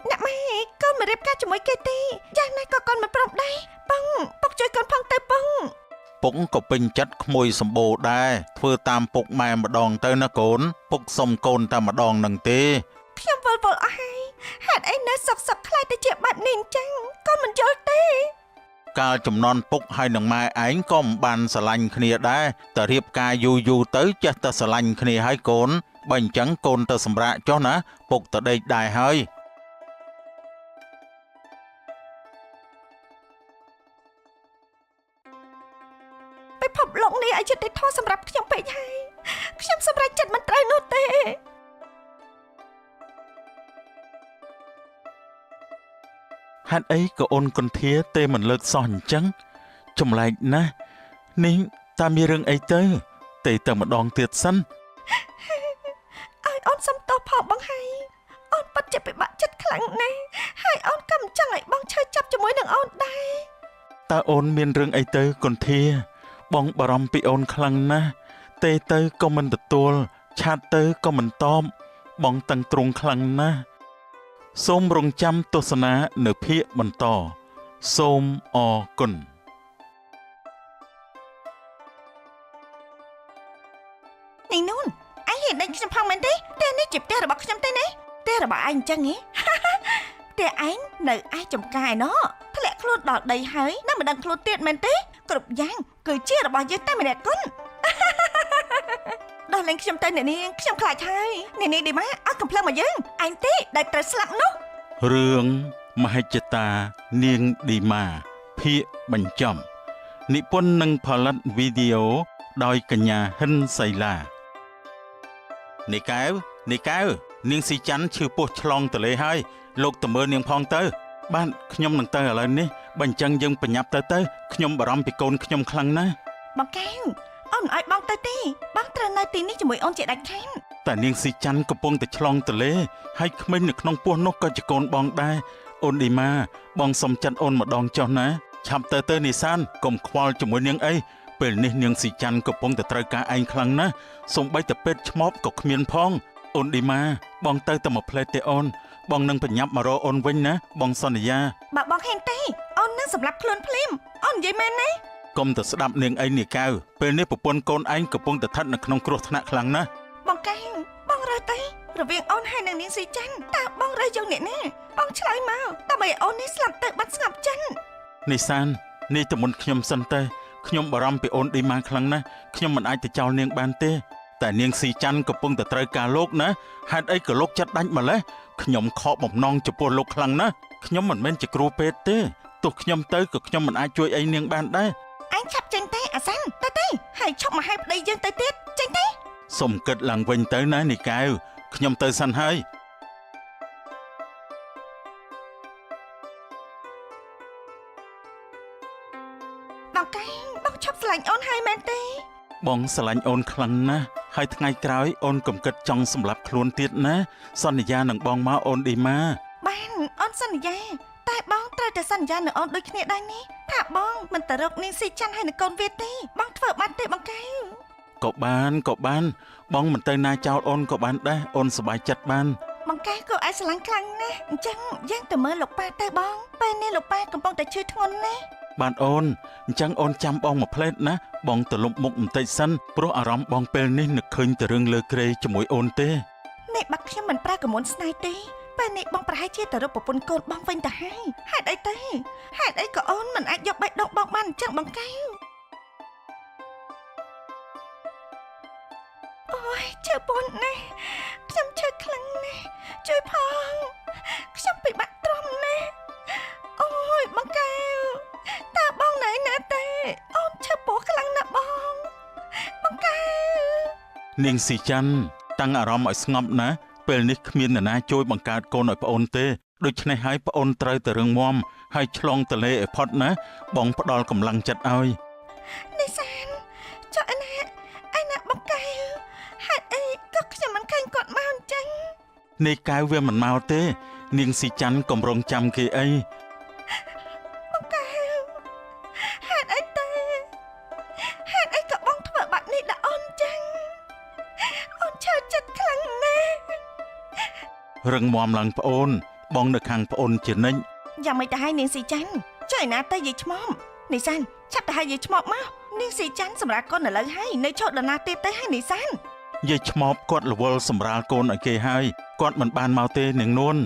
អ្នកម៉ែកូនមិនរៀបការជាមួយគេទេយ៉ាងណាក៏កូនមិនព្រមដែរបងពុកជួយកូនផងទៅបងពុកក៏ពេញចិត្តក្មួយសម្បូរដែរធ្វើតាមពុកម៉ែម្ដងទៅណាកូនពុកសុំកូនតែម្ដងនឹងទេខ្ញុំវល់អស់ហើយហេតុអីនៅសុកខ្លាចទៅជាបាត់នេះអញ្ចឹងកូនមិនយល់ទេ កាលចំនួនពុកហើយនឹងម៉ែឯងក៏មិនបានស្រឡាញ់គ្នាដែរតែរៀបការយូរទៅចេះតែស្រឡាញ់គ្នាហើយកូនបើអញ្ចឹងកូនទៅសម្រាកចុះណាពុកទៅដេកដែរហើយពិភពលោកនេះអយុត្តិធម៌សម្រាប់ខ្ញុំពេកហើយខ្ញុំសម្រេចចិត្តមិនត្រូវនោះទេហេតុអីក៏អូនកន្ធាទេមិនលើកសោះអញ្ចឹងចម្លែកណាស់នេះតើមានរឿងអីទៅតែម្ដងទៀតសិនឲ្យអូនសុំទោសផងបងហើយអូនពិតជាពិបាកចិត្តខ្លាំងណាស់ហើយអូនក៏មិនចង់ឲ្យបងឈឺចាប់ជាមួយនឹងអូនដែរតើអូនមានរឿងអីទៅកន្ធាបងបារម្ភពីអូនខ្លាំងណាស់ទេទៅក៏មិនទទួលឆាតទៅក៏មិនតបបងតឹងទ្រង់ខ្លាំងណាស់សូមរងចាំទស្សនានៅភាគបន្តសូមអរគុណនេះនូនឯងហ៊ានដេញខ្ញុំផងមែនទេផ្ទះនេះជាផ្ទះរបស់ខ្ញុំទេណាផ្ទះរបស់ឯងអញ្ចឹងហ៎ផ្ទះឯងនៅឯចំការឯណោះធ្លាក់ខ្លួនដល់ដីហើយនៅមិនដឹងខ្លួនទៀតមែនទេគ្រប់យ៉ាងគឺជារបស់យើងតែម្នាក់គុណដល់លេងខ្ញុំទៅអ្នកនាងខ្ញុំខ្លាចហើយអ្នកនាងឌីម៉ាអត់កំភ្លើងមកយើងឯងទេដែលត្រូវស្លាប់នោះរឿងមហិច្ឆតានាងឌីម៉ាភាគបញ្ចប់និពន្ធនិងផលិតវីដេអូដោយកញ្ញាហិនសៃឡានេះកែវនាងស៊ីច័ន្ទឈឺពោះឆ្លងទលេហើយលោកទៅមើលនាងផងទៅបាទខ្ញុំនឹងទៅឥឡូវនេះបើអញ្ចឹងយើងបញ្ញាប់ទៅខ្ញុំបារម្ភពីកូនខ្ញុំខ្លាំងណាស់បងកែវអូនឲ្យបងទៅទេបងត្រូវនៅទីនេះជាមួយអូនជាដាច់ខាតតែនាងស៊ីច័ន្ទកំពុងតែឆ្លងទលេហើយក្មេងនៅក្នុងពោះនោះក៏ជាកូនបងដែរអូនឌីម៉ាបងសុំចិត្តអូនម្ដងចុះណាឆាប់ទៅនេសានកុំខ្វល់ជាមួយនាងអីពេលនេះនាងស៊ីច័ន្ទកំពុងតែត្រូវការឯងខ្លាំងណាស់សូម្បីតែពេទ្យឆ្មបក៏គ្មានផងអូនឌីម៉ាបងទៅតែមួយផ្លេតទេអូនបងនឹងបញ្ញាប់មករកអូនវិញណាបងសន្យាបើបងហេងទេអូននឹងសម្លាប់ខ្លួនភ្លាមអូននិយាយមែនទេកុំទៅស្ដាប់នាងអីនេះកៅពេលនេះប្រពន្ធកូនឯងកំពុងតែស្ថិតនៅក្នុងគ្រោះថ្នាក់ខ្លាំងណាស់បងកែវបងរើទៅរវាងអូនហើយនឹងនាងស៊ីច័ន្ទតើបងរើយកអ្នកណាបងឆ្លើយមកដើម្បីឲ្យអូននេះស្លាប់ទៅបាត់ស្ងប់ចិននេសាននេះទៅមុនខ្ញុំសិនទៅខ្ញុំបារម្ភពីអូនឌីម៉ាខ្លាំងណាស់ខ្ញុំមិនអាចទៅចោលនាងបានទេតែនាងស៊ីច័ន្ទកំពុងតែត្រូវការលោកណាហេតុអីក៏លោកចិត្តដាច់ម្លេះខ្ញុំខកបំណងចំពោះលោកខ្លាំងណាស់ខ្ញុំមិនមែនជាគ្រូពេទ្យទេទោះខ្ញុំទៅក៏ខ្ញុំមិនអាចជួយអីនាងបានដែរអញឆាប់ចេញទេអាសាន់ទៅហើយឈប់មកហៅប្តីយើងទៅទៀតចេញទេសុំគិតឡើងវិញទៅណានីកែវខ្ញុំទៅសិនហើយបងកែវបងឈប់ស្រឡាញ់អូនហើយមែនទេបងស្រឡាញ់អូនខ្លាំងណាស់ហើយថ្ងៃក្រោយអូនកុំគិតចង់សម្លាប់ខ្លួនទៀតណាសន្យានឹងបងមកអូនឌីម៉ាបានអូនសន្យាតែបងត្រូវតែសន្យានឹងអូនដូចគ្នាដែរនេះថាបងមិនទៅរកនាងស៊ីច័ន្ទហើយនឹងកូនវាទេបងធ្វើបានទេបងកែវក៏បានបងមិនទៅណាចោលអូនក៏បានដែរអូនសប្បាយចិត្តបានបងកែវក៏អាចស្រឡាញ់ខ្លាំងណាស់អញ្ចឹងយើងទៅមើលលោកប៉ាទៅបងពេលនេះលោកប៉ាកំពុងតែឈឺធ្ងន់ណាស់បាទអូនអញ្ចឹងអូនចាំបងមួយផ្លេតណាបងទៅលុបមុខបន្តិចសិនព្រោះអារម្មណ៍បងពេលនេះនឹកឃើញតែរឿងលើក្រេជាមួយអូនទេនេះបាត់ខ្ញុំមិនប្រើកមុនស្នេហ៍ទេពេលនេះបងប្រហែលជាទៅរកប្រពន្ធកូនបងវិញទៅហើយហេតុអីក៏អូនមិនអាចយកបេះដូងបងបានអញ្ចឹងបងកែវអូយជើពន់ណាស់ខ្ញុំឈឺខ្លាំងណាស់ជួយផងខ្ញុំពិបាកទ្រាំណាស់អូយបងកែវតើបងណែណាទេអូនឈឺពោះខ្លាំងណាស់បងកែវនាងស៊ីច័ន្ទតាំងអារម្មណ៍ឲ្យស្ងប់ណាពេលនេះគ្មាននរណាជួយបង្កើតកូនឲ្យប្អូនទេដូច្នេះហើយប្អូនត្រូវតែរឹងមាំហើយឆ្លងទលេឲ្យផុតណាបងផ្ដល់កម្លាំងចិត្តឲ្យនេះសានចុះឯណាបងកែវហេតុអីក៏ខ្ញុំមិនឃើញគាត់មកអញ្ចឹងនេះកែវវាមិនមកទេនាងស៊ីច័ន្ទកំរងចាំគេអីបងកែវហេតុអីក៏បងធ្វើបាត់នេះដល់អូនចឹងអូនឈឺចិត្តខ្លាំងណាស់រឹងមាំឡើងប្អូនបងនៅខាងប្អូនជានិច្ចយ៉ាងមិនទៅឲ្យនាងស៊ីច័ន្ទចុះឯណាទៅយាយឆ្មំនេះសានឆាប់ទៅឲ្យយាយឆ្មបមកនាងស៊ីច័ន្ទសម្រាប់កូនឥឡូវហើយនៅឈប់ដល់ណាទៀតទៅឲ្យនេះសានយាយឆ្មបគាត់រវល់សម្រាលកូនឲ្យគេហើយគាត់មិនបានមកទេនាងនួន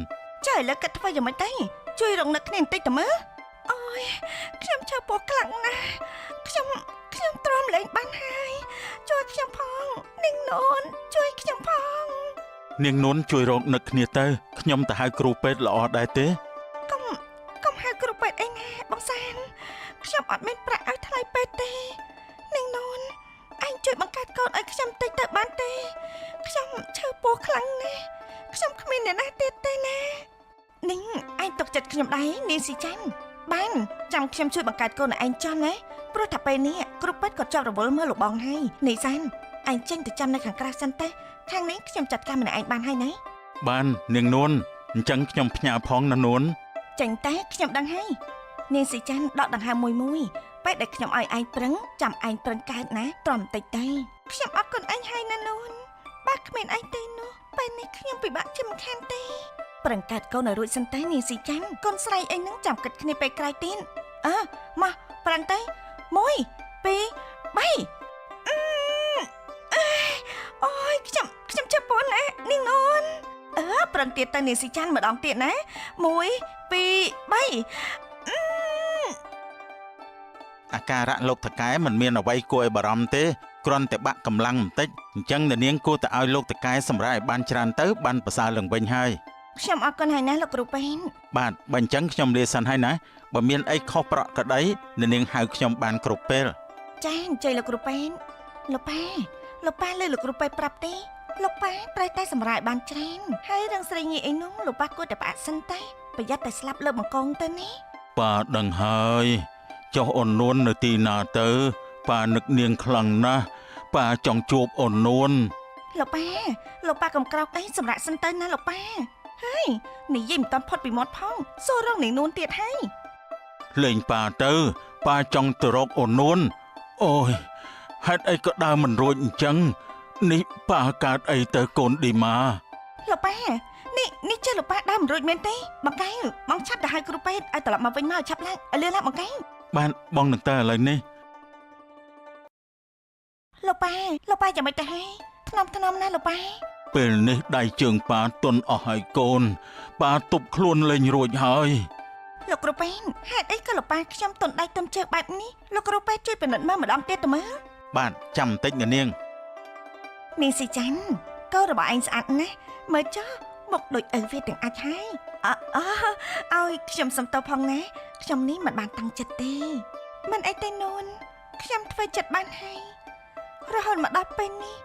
ចុះឥឡូវគាត់ធ្វើយ៉ាងម៉េចទៅជួយរងនឹកគ្នាបន្តិចទៅមើលអូ យខ្ញុំឈឺពោះខ្លាំងណាស់ខ្ញុំទ្រាំលែងបានហើយជួយខ្ញុំផងនាងនូនជួយខ្ញុំផង នាងនួនជួយរកនឹកគ្នាទៅខ្ញុំទៅហៅគ្រូពេទ្យល្អដែរទេ កុំហៅគ្រូពេទ្យអីណាបងសានខ្ញុំអត់មានប្រាក់ឲ្យថ្លៃពេទ្យទេនាងនូនអញជួយបង្កើតកូនឲ្យខ្ញុំតិចទៅបានទេខ្ញុំឈឺពោះខ្លាំងណាស់ខ្ញុំគ្មានអ្នកណាទៀតទេណានាងអញទុកចិត្តខ្ញុំដែរនាងស៊ីចាន់បានចាំខ្ញុំជួយបង្កើតកូនឲ្យឯងចង់ណាព្រោះតែពេលនេះគ្រូពេទ្យក៏ជាប់រវល់មើលលោកបងហើយនាងសានអញចេញទៅចាំនៅខាងក្រៅសិនទេខាងនេះខ្ញុំចាត់ការម្នាក់ឯងបានហើយណា បាននាងនួនអញ្ចឹងខ្ញុំផ្ញើផងណានួន ចាញ់តែខ្ញុំដឹងហើយនាងស៊ីចាន់ដកដង្ហើមមួយពេលដែលខ្ញុំឲ្យឯងប្រឹងចាំឯងប្រឹងកើតណាទ្រាំតិចទៅខ្ញុំអរគុណឯងហើយណានូនបើគ្មានឯងទេនោះពេលនេះខ្ញុំពិបាកជាមិនខានទេប្រឹងកើតកូនឲ្យរួចសិនតែនាងស៊ីចាន់កូនស្រីឯងនឹងចាំគិតគ្នាពេលក្រោយទៀតមកប្រឹងទៅ1 2 3អូយខ្ញុំចាប់ពន់ណានាងនូនប្រឹងទៀតទៅនាងស៊ីចាន់ម្ដងទៀតណា1 2 3 អាការៈលោកថកែមិនមានអ្វីគួរឲ្យបារម្ភទេគ្រាន់តែបាក់កម្លាំងបន្តិចអញ្ចឹងអ្នកនាងគួរតែឲ្យលោកថកែសម្រាប់ឲ្យបានច្រើនទៅបានប្រសើរឡើងវិញហើយ ខ្ញុំអរគុណហើយណាលោកគ្រូពេទ្យ បាទបើអញ្ចឹងខ្ញុំលាសិនហើយណាបើមានអីខុសប្រក្រតីអ្នកនាងហៅខ្ញុំបានគ្រប់ពេល ចាអញ្ជើញលោកគ្រូពេទ្យលោកប៉ាលើលោកគ្រូពេទ្យប្រាប់ទេលោកប៉ាត្រូវតែសម្រាប់បានច្រើនហើយរឿងស្រីញីអីនោះលោកប៉ាគួរតែផ្អាកសិនតែប្រយ័ត្នតែស្លាប់លើបង្កងទៅនេះ ប៉ាដឹងហើយចុះអូននួននៅទីណាទៅប៉ានឹកនាងខ្លាំងណាស់ប៉ាចង់ជួបអូននួន លោកប៉ាកំក្រោកអីសម្រាប់សិនទៅណាលោកប៉ាហើយនិយាយមិនតាន់ផុតពីមាត់ផងសួររងនាងនួនទៀតហើយ លេងប៉ាទៅប៉ាចង់ទៅរកអូននួនអូយហេតុអីក៏ដើរមិនរួចអញ្ចឹងនេះប៉ាកើតអីទៅកូនឌីម៉ា លោកប៉ានេះចេះលោកប៉ាដើរមិនរួចមែនទេបងកែវបងឆាប់ទៅហៅគ្រូពេទ្យឲ្យត្រឡប់មកវិញមកឆាប់ឡើងឲ្យលឿនឡើងបងកែវ បានបងនឹងទៅឥឡូវនេះ លោកប៉ាយ៉ាងម៉េចទៅហើយថ្នមណាលោកប៉ា ពេលនេះដៃជើងប៉ាទន់អស់ហើយកូនប៉ាទប់ខ្លួនលេងរួចហើយ លោកគ្រូពេទ្យហេតុអីក៏លោកប៉ាខ្ញុំទន់ដៃទន់ជើងបែបនេះលោកគ្រូពេទ្យជួយពិនិត្យមើលម្ដងទៀតទៅមើល បាទចាំបន្តិចនាង នាងស៊ីចាន់កូនរបស់ឯងស្អាតណាស់មើលចុះមុខដូចឪវាទាំងអាចហើយឲ្យខ្ញុំសំទោសផងណាខ្ញុំនេះមិនបានតាំងចិត្តទេមិនអីទេនូនខ្ញុំធ្វើចិត្តបានហើយរហូតមកដល់ពេលនេះ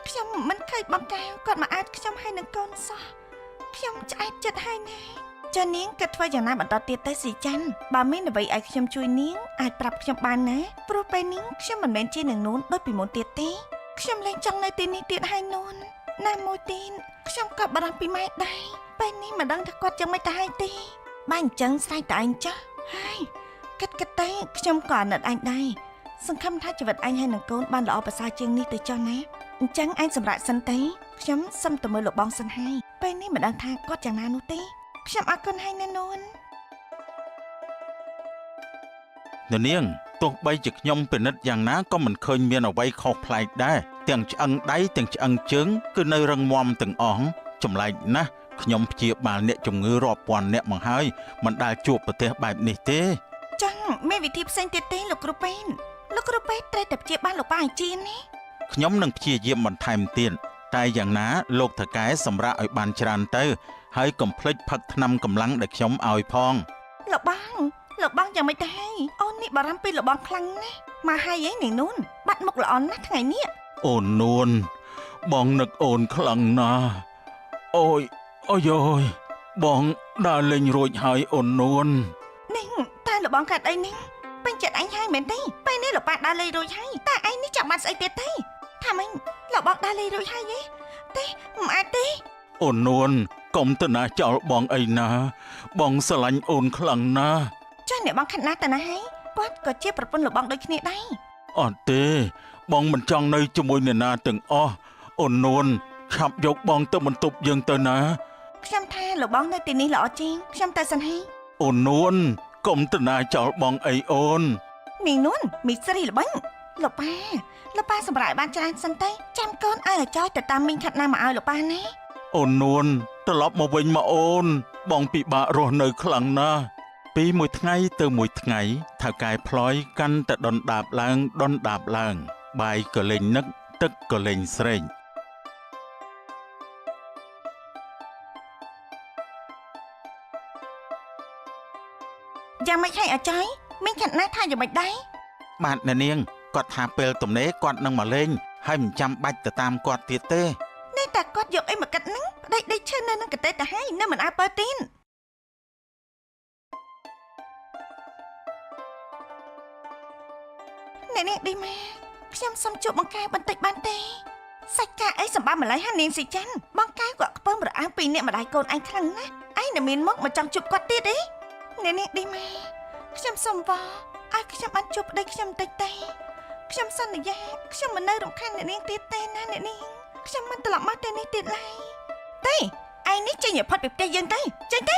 ខ្ញុំមិនឃើញបងកែវគាត់មកអើតខ្ញុំហើយនឹងកូនសោះខ្ញុំឆ្អែតចិត្តហើយណាចានាងគិតធ្វើយ៉ាងណាបន្តទៀតទៅស៊ីចាន់បើមានអ្វីឲ្យខ្ញុំជួយនាងអាចប្រាប់ខ្ញុំបានណាព្រោះពេលនេះខ្ញុំមិនមែនជានឹងនូនដូចពីមុនទៀតទេខ្ញុំលែងចង់នៅទីនេះទៀតហើយនូនណាមួយទៀតខ្ញុំក៏បារម្ភពីម៉ែដែរពេលនេះមិនដឹងថាគាត់យ៉ាងម៉េចទៅហើយទេបើអញ្ចឹងស្រែកតែឯងចាស់ហើយគិតទៅខ្ញុំក៏អាណិតឯងដែរសង្ឃឹមថាជីវិតឯងហើយនឹងកូនបានល្អប្រសើរជាងនេះទៅចុះណាអញ្ចឹងឯងសម្រាប់សិនទេខ្ញុំសុំទៅមើលលោកបងសិនហើយពេលនេះមិនដឹងថាគាត់យ៉ាងណានោះទេខ្ញុំអរគុណហើយណានូន នាងទោះបីជាខ្ញុំពិនិត្យយ៉ាងណាក៏មិនឃើញមានអ្វីខុសប្លែកដែរទាំងឆ្អឹងដៃទាំងឆ្អឹងជើងគឺនៅរឹងមាំទាំងអស់ចម្លែកណាស់ខ្ញុំព្យាបាលអ្នកជំងឺរាប់ពាន់អ្នកមកហើយមិនដែលជួបប្រទះបែបនេះទេ ចឹងមានវិធីផ្សេងទៀតទេលោកគ្រូពេទ្យត្រូវតែព្យាបាលលោកប៉ាអាជីននេះ ខ្ញុំនឹងព្យាយាមបន្ថែមទៀតតែយ៉ាងណាលោកថកែសម្រាប់ឲ្យបានច្រើនទៅហើយកុំភ្លេចផឹកថ្នាំកម្លាំងដែលខ្ញុំឲ្យផង លោកបងយ៉ាងម៉េចទៅហើយអូននេះបារម្ភពីលោកបងខ្លាំងណាស់មកហើយឯងនាងនូនបាត់មុខល្អណាស់ថ្ងៃនេះ អូននួនបងនឹកអូនខ្លាំងណាស់អូយបងដើរលេងរួចហើយអូននួន នេះតែលោកបងកាត់អីនេះពេញចិត្តអញហើយមែនទេពេលនេះលោកប៉ាដើរលេងរួចហើយតែឯងនេះចាំបាត់ស្អីទៀតទេថាម៉េចលោកបងដើរលេងរួចហើយទេមិនអាចទេ អូននួនកុំទៅណាចោលបងអីណាបងស្រឡាញ់អូនខ្លាំងណាស់ ចាអ្នកបងខិតណាស់តាណាហើយគាត់ក៏ជាប្រពន្ធលោកបងដូចគ្នាដែរ អត់ទេបងមិនចង់នៅជាមួយអ្នកណាទាំងអស់អូននួនឆាប់យកបងទៅបន្ទប់យើងទៅណា ខ្ញុំថាលោកបងនៅទីនេះល្អជាងខ្ញុំទៅសិនហើយ អូននួនកុំទៅណាចោលបងអីអូន នាងនួនមីស្រីល្បិញលោកប៉ាសម្រាប់បានច្រើនសិនទៅចាំកូនឲ្យចោយទៅតាមមីងខាត់ណាមកឲ្យលោកប៉ាណា អូននួនត្រឡប់មកវិញមកអូនបងពិបាករស់នៅខ្លាំងណាស់ ត ពីមួយថ្ងៃទៅមួយថ្ងៃថៅកែផ្លយកាន់តែដុនដាបឡើងបាយក៏លែងនឹកទឹកក៏លែងស្រេកយ៉ាងម៉េចហើយអាចារ្យមីងខាត់ណាថាយ៉ាងម៉េចដែរបាទអ្នកនាងគាត់ថាពេលទំនេរគាត់នឹងមកលេងហើយមិនចាំបាច់ទៅតាមគាត់ទៀតទេនេះតែគាត់យកអីមកកាត់ហ្នឹងប្តីដេកឈឺនៅនឹងកតេទៅហើយនៅមិនអើពើទីនអ្នកនាងឌីម៉ាខ្ញុំសុំជួបបង្កែបន្តិចបានទេសាច់ការអីសម្បើម្ល៉េះហើយនាងស៊ីច័ន្ទបង្កែគាត់ខ្ពើមរអាពីរនាក់ម្ដាយកូនអញខ្លាំងណាស់ឯងនៅមានមកមកចង់ជួបគាត់ទៀតទេអ្នកនាងឌីម៉ាខ្ញុំសុំវ៉ាឲ្យខ្ញុំបានជួបប្តីខ្ញុំបន្តិចទេខ្ញុំសន្យាខ្ញុំមិននៅរំខានអ្នកនាងទៀតទេណាអ្នកនាងខ្ញុំមិនត្រឡប់មកទីនេះទៀតឡើយទេឯងនេះចេញឲ្យផុតពីផ្ទះយើងទៅចេញទេ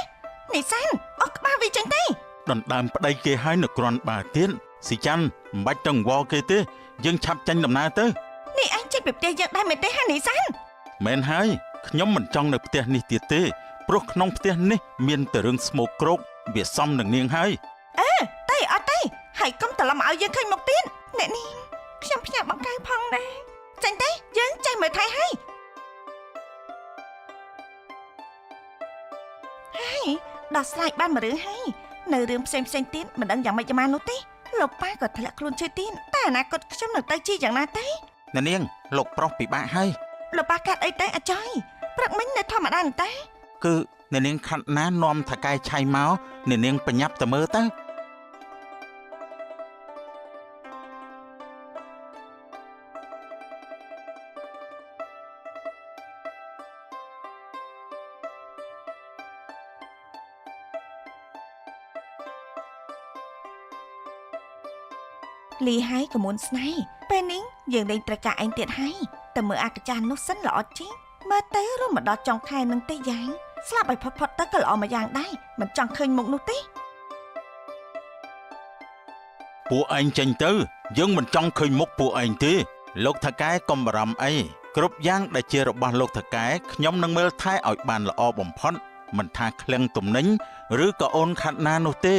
នេះសានអស់ក្បាលវាចេញទេដណ្ដើមប្តីគេឲ្យនៅក្រាន់បាទៀតស៊ីច័ន្ទមិនបាច់ទៅវល់គេទេយើងឆាប់ចាញ់ដំណើរទៅនេះឯងចេញពីផ្ទះយើងដែរមែនទេហានេះសានមែនហើយខ្ញុំមិនចង់នៅផ្ទះនេះទៀតទេព្រោះក្នុងផ្ទះនេះមានតែរឿងស្មោកគ្រោកវាសំនឹងនាងហើយទេអត់ទេហើយកុំត្រឡប់មកឲ្យយើងឃើញមុខទៀតអ្នកនាងខ្ញុំផ្ញើបង្កើផងដែរចាញ់ទេយើងចេញមើលថៃហើយដោះស្រាយបានមួយរឿងហើយនៅរឿងផ្សេងទៀតមិនដឹងយ៉ាងម៉េចមកនោះទេលោកប៉ាក៏ធ្លាក់ខ្លួនឈឺទៀតតែអនាគតខ្ញុំនឹងទៅជាយ៉ាងណាទេអ្នកនាងលោកប្រុសពិបាកហើយលោកប៉ាកាត់អីទេអាចយព្រឹកមិញនៅធម្មតាទេគឺអ្នកនាងខាត់ណានាំថកែឆៃមកអ្នកនាងបញ្ញាប់ទៅមើលទៅលីហើយកមុនស្នេហ៍ពេលនេះយើងលេងត្រូវការឯងទៀតហើយតែមើលអាកចាននោះសិនល្អជាងមើលទៅរមកដល់ចុងខែនឹងទេយ៉ាងស្លាប់ឲ្យផុតទៅក៏ល្អមួយយ៉ាងដែរមិនចង់ឃើញមុខនោះទេពួកឯងចេញទៅយើងមិនចង់ឃើញមុខពួកឯងទេលោកថកែកុំបារម្ភអីគ្រប់យ៉ាងដែលជារបស់លោកថកែខ្ញុំនឹងមើលថែឲ្យបានល្អបំផុតមិនថាឃ្លាំងទំនិញឬក៏អូនខាត់ណានោះទេ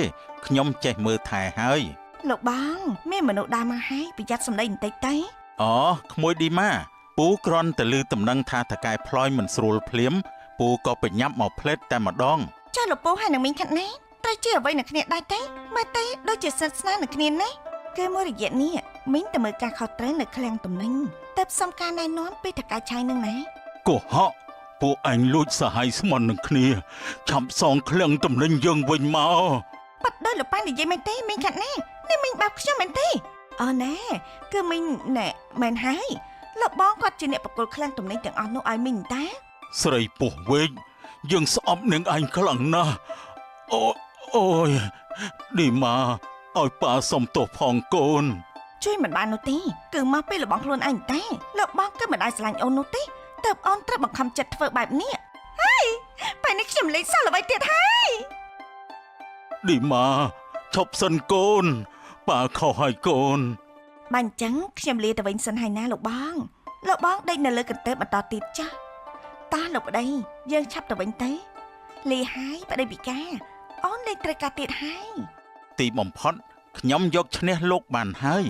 ខ្ញុំចេះមើលថែហើយលោកបងមានមនុស្សដើរមកហើយប្រយ័ត្នសម្ដីបន្តិចទៅអូក្មួយឌីម៉ាពូគ្រាន់តែឮតំណែងថាថកែផ្លយមិនស្រួលភ្លាមពូក៏បញ្ញាប់មកផ្លេតតែម្ដងចាលោកពូហើយនឹងមីងខាត់ណាត្រូវជាអ្វីនឹងគ្នាដែរទេមើលទៅដូចជាស្និទ្ធស្នាលនឹងគ្នាណាគឺមួយរយៈនេះមីងតែមើលការខុសត្រូវនៅឃ្លាំងទំនិញតែផ្សំការណែនាំពីថកែឆៃនឹងណាកុហកពួកឯងលួចសហ័យស្មន់នឹងគ្នាឆាប់សងឃ្លាំងទំនិញយើងវិញមកបាត់ដល់លោកប៉ានិយាយមែនទេមីងខាត់ណានេះមីងបាបខ្ញុំមែនទេអូណែគឺមីងណែមែនហើយលោកបងគាត់ជាអ្នកបកគលឃ្លាំងទំនិញទាំងអស់នោះឲ្យមីងតាស្រីពោះវែងយើងស្អប់នឹងឯងខ្លាំងណាស់អូយឌីម៉ាឲ្យប៉ាសុំទោសផងកូនជួយមិនបាននោះទេគឺមកពេលរបស់ខ្លួនឯងតាលោកបងគឺមិនអាចស្រឡាញ់អូននោះទេទើបអូនត្រូវបង្ខំចិត្តធ្វើបែបនេះហើយពេលនេះខ្ញុំលេងសល់អ្វីទៀតហើយឌីម៉ាឈប់សិនកូនប៉ាខុសហើយកូនបាញ់ចឹងខ្ញុំលាទៅវិញសិនហើយណាលោកបងដេកនៅលើកន្ទើបបន្តទៀតចាស់តើលោកប្តីយើងឆាប់ទៅវិញទៅលីហើយប្តីពិការអូនលេងត្រូវការទៀតហើយទីបំផុតខ្ញុំយកឈ្នះលោកបានហើយ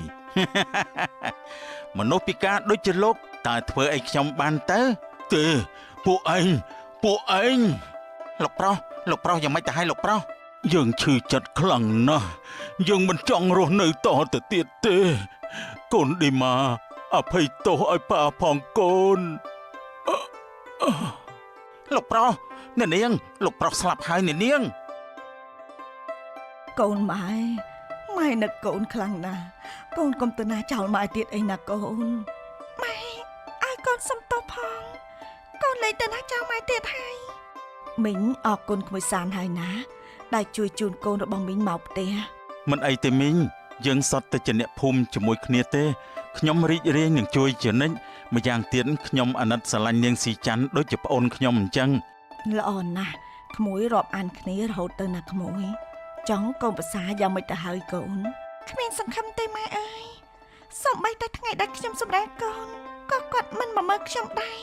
មនុស្សពិការដូចជាលោកតើធ្វើអីខ្ញុំបានទៅទេពួកឯងលោកប្រុសយ៉ាងម៉េចទៅឲ្យលោកប្រុសយើងឈឺចិត្តខ្លាំងណាស់យើងមិនចង់រស់នៅតទៅទៀតទេកូនឌីម៉ាអភ័យទោសឲ្យប៉ាផងកូនលោកប្រុសអ្នកនាងលោកប្រុសស្លាប់ហើយអ្នកនាងកូនម៉ែនឹកកូនខ្លាំងណាស់កូនកុំទៅណាចោលម៉ែទៀតអីណាកូនម៉ែឲ្យកូនសុំទោសផងកូនលេងទៅណាចោលម៉ែទៀតហើយមីងអរគុណក្មួយសានហើយណាដែលជួយជូនកូនរបស់មីងមកផ្ទះមិនអីទេមីងយើងសុទ្ធតែជាអ្នកភូមិជាមួយគ្នាទេខ្ញុំរីករាយនឹងជួយជានិច្ចម្យ៉ាងទៀតខ្ញុំអាណិតស្រឡាញ់នាងស៊ីច័ន្ទដូចជាប្អូនខ្ញុំអញ្ចឹងល្អណាស់ក្មួយរាប់អានគ្នារហូតទៅណាក្មួយចង់កូនប្រសាយ៉ាងម៉េចទៅហើយកូនគ្មានសង្ឃឹមទេម៉ែអើយសូម្បីតែថ្ងៃដែលខ្ញុំសម្ដែងកូនក៏គាត់មិនមកមើលខ្ញុំដែរ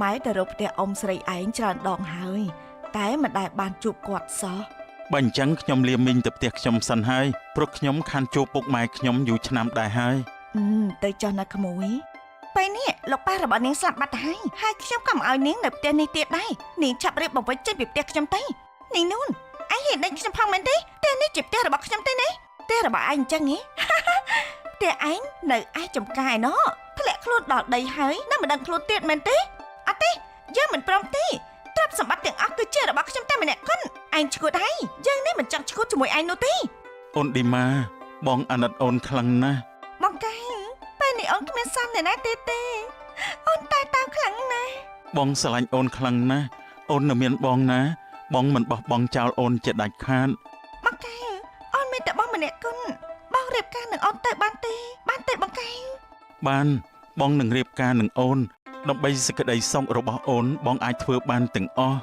ម៉ែទៅរកផ្ទះអ៊ំស្រីឯងច្រើនដងហើយតែមិនដែលបានជួបគាត់សោះ បើអញ្ចឹងខ្ញុំលាមីងទៅផ្ទះខ្ញុំសិនហើយព្រោះខ្ញុំខានជួបពុកម៉ែខ្ញុំយូរឆ្នាំដែរហើយ ទៅចុះណាក្មួយពេលនេះលោកប៉ារបស់នាងស្លាប់បាត់ទៅហើយខ្ញុំក៏មិនឲ្យនាងនៅផ្ទះនេះទៀតដែរនាងឆាប់រៀបបំពេញចេញពីផ្ទះខ្ញុំទៅនាងនូនឯងហ៊ានដេញខ្ញុំផងមែនទេផ្ទះនេះជាផ្ទះរបស់ខ្ញុំទេណាផ្ទះរបស់ឯងអញ្ចឹងហ៎ផ្ទះឯងនៅឯចំការឯណោះធ្លាក់ខ្លួនដល់ដីហើយនៅមិនដឹងខ្លួនទៀតមែនទេអត់ទេយើងមិនព្រមទេទ្រព្យសម្បត្តិទាំងអស់គឺជារបស់ខ្ញុំតែម្នាក់គត់ឯងឈួតហើយយើងនេះមិនចង់ឈួតជាមួយឯងនោះទេ អូនឌីម៉ាបងអាណិតអូនខ្លាំងណាស់ បងកែពេលនេះអូនគ្មានសំណែណាទេអូនតែតាមខ្លាំងណាស់ បងស្រឡាញ់អូនខ្លាំងណាស់អូននៅមានបងណាបងមិនបោះបង់ចោលអូនជាដាច់ខាត បងកែអូនមានតែបងម្នាក់គត់បងរៀបការនឹងអូនទៅបានទេបងកែ បានបងនឹងរៀបការនឹងអូនដើម្បីសេចក្តីសុខរបស់អូនបងអាចធ្វើបានទាំងអស់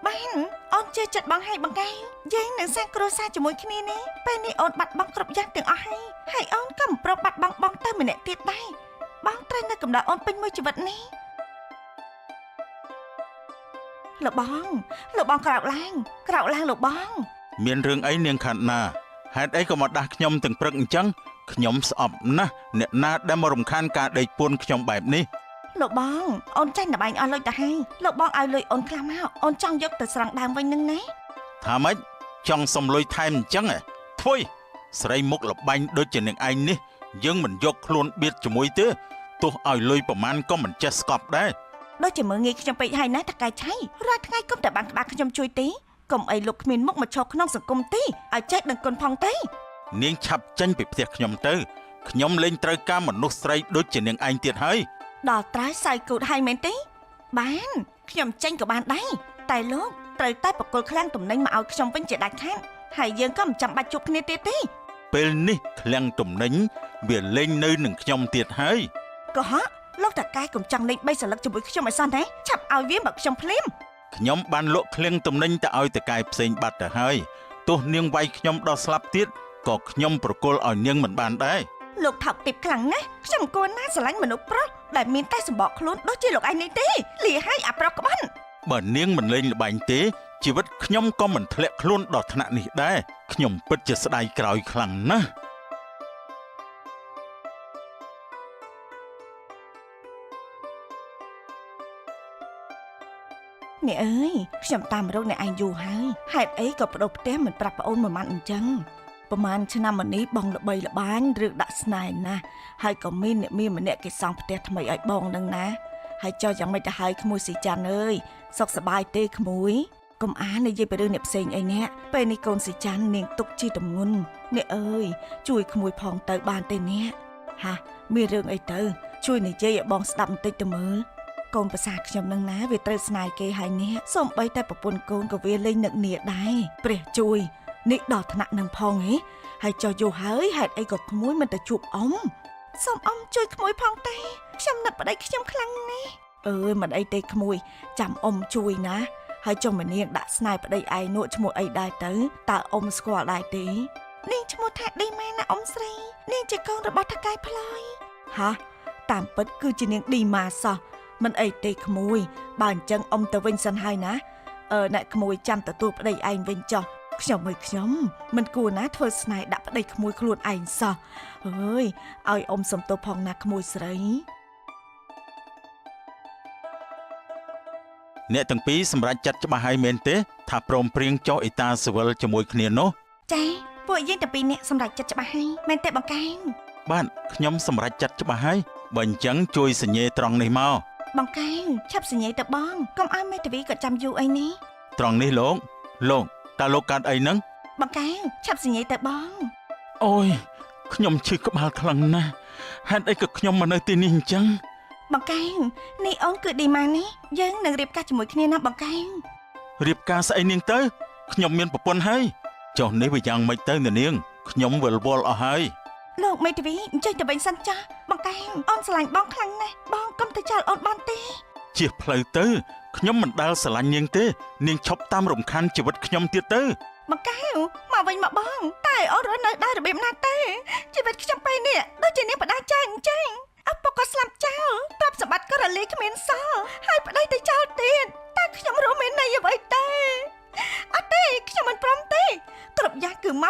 បានអូនជឿចិត្តបងហើយបងកែយើងនឹងសាងគ្រួសារជាមួយគ្នានេះពេលនេះអូនបាត់បង់គ្រប់យ៉ាងទាំងអស់ហើយអូនក៏មិនប្រកបាត់បង់បងទៅម្នាក់ទៀតដែរបងត្រូវនៅកំដៅអូនពេញមួយជីវិតនេះលោកបងក្រោកឡើងលោកបង មានរឿងអីនាងខាត់ណាហេតុអីក៏មកដាស់ខ្ញុំទាំងព្រឹកអញ្ចឹងខ្ញុំស្អប់ណាស់អ្នកណាដែលមករំខានការដេកពួនខ្ញុំបែបនេះ លោកបងអូនចាញ់តបាញ់អស់លុយទៅហើយលោកបងឲ្យលុយអូនខ្លះមកអូនចង់យកទៅស្រង់ដើមវិញនឹងណា ថាម៉េចចង់សុំលុយថែមអញ្ចឹងធ្វើស្រីមុខលបាញ់ដូចជានឹងឯងនេះយើងមិនយកខ្លួនបៀតជាមួយទេទោះឲ្យលុយប្រមាណក៏មិនចេះស្កប់ដែរ ដូចជាមើងងាយខ្ញុំពេកហើយណាតកែឆៃរាល់ថ្ងៃគុំតែបានក្បាលខ្ញុំជួយទេកុំអីលោកគ្មានមុខមកឈរក្នុងសង្គមទេឲ្យចេះដឹងគុណផងទេ នាងឆាប់ចេញពីផ្ទះខ្ញុំទៅខ្ញុំលែងត្រូវការមនុស្សស្រីដូចជានាងឯងទៀតហើយ ដល់ត្រើយសៃគូតហើយមែនទេបានខ្ញុំចេញក៏បានដែរតែលោកត្រូវតែបកគលខ្លាំងទំនិញមកឲ្យខ្ញុំវិញជាដាច់ខាតហើយយើងក៏មិនចាំបាច់ជួបគ្នាទៀតទេ ពេលនេះឃ្លាំងទំនិញវាលែងនៅនឹងខ្ញុំទៀតហើយ ក៏ហ่ะលោកតកែកុំចង់លេង3សន្លឹកជាមួយខ្ញុំឲ្យសោះណាឆាប់ឲ្យវាមកខ្ញុំភ្លាម ខ្ញុំបានលក់ឃ្លាំងទំនិញទៅឲ្យតកែផ្សេងបាត់ទៅហើយទោះនាងវាយខ្ញុំដល់ស្លាប់ទៀតក៏ខ្ញុំប្រគល់ឲ្យនាងមិនបានដែរ លោកថោកទាបខ្លាំងណាស់ខ្ញុំគួរណាស្រឡាញ់មនុស្សប្រុសដែលមានតែសម្បកខ្លួនដូចជាលោកឯងនេះទេលាឲ្យអាប្រុសក្បន់ បើនាងមិនលេងល្បែងទេជីវិតខ្ញុំក៏មិនធ្លាក់ខ្លួនដល់ថ្នាក់នេះដែរខ្ញុំពិតជាស្ដាយក្រោយខ្លាំងណាស់ អ្នកអើយខ្ញុំតាមរកអ្នកឯងយូរហើយហេតុអីក៏បដូរផ្ទះមិនប្រាប់ប្អូនមួយម៉ាត់អញ្ចឹងប្រហែលឆ្នាំមកនេះបងល្បីល្បាញរឿងដាក់ស្នេហ៍ណាស់ហើយក៏មានអ្នកមានម្នាក់គេសង់ផ្ទះថ្មីឲ្យបងនឹងណាហើយចុះយ៉ាងម៉េចទៅហើយក្មួយស៊ីចាន់អើយសុខសប្បាយទេក្មួយកុំអាននិយាយពីរឿងអ្នកផ្សេងអីនេះពេលនេះកូនស៊ីចាន់នាងទុកជាទម្ងន់អ្នកអើយជួយក្មួយផងទៅបានទេអ្នកហាមានរឿងអីទៅជួយនិយាយឲ្យបងស្ដាប់បន្តិចទៅមើល កូនប្រសាខ្ញុំនឹងណាវាត្រូវស្នេហ៍គេហើយនេះសូម្បីតែប្រពន្ធកូនក៏វាលេងនឹកនាដែរព្រះជួយនេះដល់ថ្នាក់នឹងផងហ៎ហើយចុះយូរហើយហេតុអីក៏ក្មួយមិនទៅជួបអ៊ំសូមអ៊ំជួយក្មួយផងទេខ្ញុំនឹកប្តីខ្ញុំខ្លាំងណាស់អើយមិនអីទេក្មួយចាំអ៊ំជួយណាហើយចុះម្នាងដាក់ស្នេហ៍ប្តីឯងនោះឈ្មោះអីដែរទៅតើអ៊ំស្គាល់ដែរទេនាងឈ្មោះថាឌីម៉ាណាអ៊ំស្រីនាងជាកូនរបស់ថកែផ្លយហាតាមពិតគឺជានាងឌីម៉ាសោះ មិនអីទេក្មួយបើអញ្ចឹងអ៊ំទៅវិញសិនហើយណាអ្នកក្មួយចាំទទួលប្តីឯងវិញចុះខ្ញុំមិនគួរណាធ្វើស្នេហ៍ដាក់ប្តីក្មួយខ្លួនឯងសោះអើយឲ្យអ៊ំសំទោសផងណាក្មួយស្រី អ្នកទាំងពីរសម្រាប់ចាត់ច្បាស់ហើយមែនទេថាព្រមព្រៀងចុះអេតាស៊ីវិលជាមួយគ្នានោះ ចាពួកយើងតែពីរនាក់សម្រាប់ចាត់ច្បាស់ហើយមែនទេបងកែង បាទខ្ញុំសម្រាប់ចាត់ច្បាស់ហើយបើអញ្ចឹងជួយសញ្ញេត្រង់នេះមក បងកែងឆាប់សញ្ញេទៅបងកុំឲ្យមេធាវីក៏ចាំយូរអីនេះ ត្រង់នេះលោកតើលោកកាត់អីហ្នឹង បងកែងឆាប់សញ្ញេទៅបង អូយខ្ញុំឈឺក្បាលខ្លាំងណាស់ហេតុអីក៏ខ្ញុំមកនៅទីនេះអញ្ចឹង បងកែងនេះអូនគឺឌីម៉ានេះយើងនឹងរៀបការជាមួយគ្នាណាបងកែង រៀបការស្អីនាងទៅខ្ញុំមានប្រពន្ធហើយចុះនេះវាយ៉ាងម៉េចទៅនាងខ្ញុំវិលវល់អស់ហើយ លោកមេធាវីអញ្ចឹងទៅវិញសិនចាស់បងកែងអូនស្រឡាញ់បងខ្លាំងណាស់បងកុំទៅចោលអូនបានទេ ជៀសផ្លូវទៅខ្ញុំមិនដែលស្រឡាញ់នាងទេនាងឈប់តាមរំខានជីវិតខ្ញុំទៀតទៅ បងកែវមកវិញមកបងតែអូនរស់នៅដែររបៀបណាទេជីវិតខ្ញុំពេលនេះដូចជានាងបដាចាអញ្ចឹងឪពុកក៏ស្លាប់ចោលទ្រព្យសម្បត្តិក៏រលាយគ្មានសល់ហើយប្តីទៅចោលទៀតតែខ្ញុំរស់មានន័យអ្វីទេអត់ទេខ្ញុំមិនព្រមទេ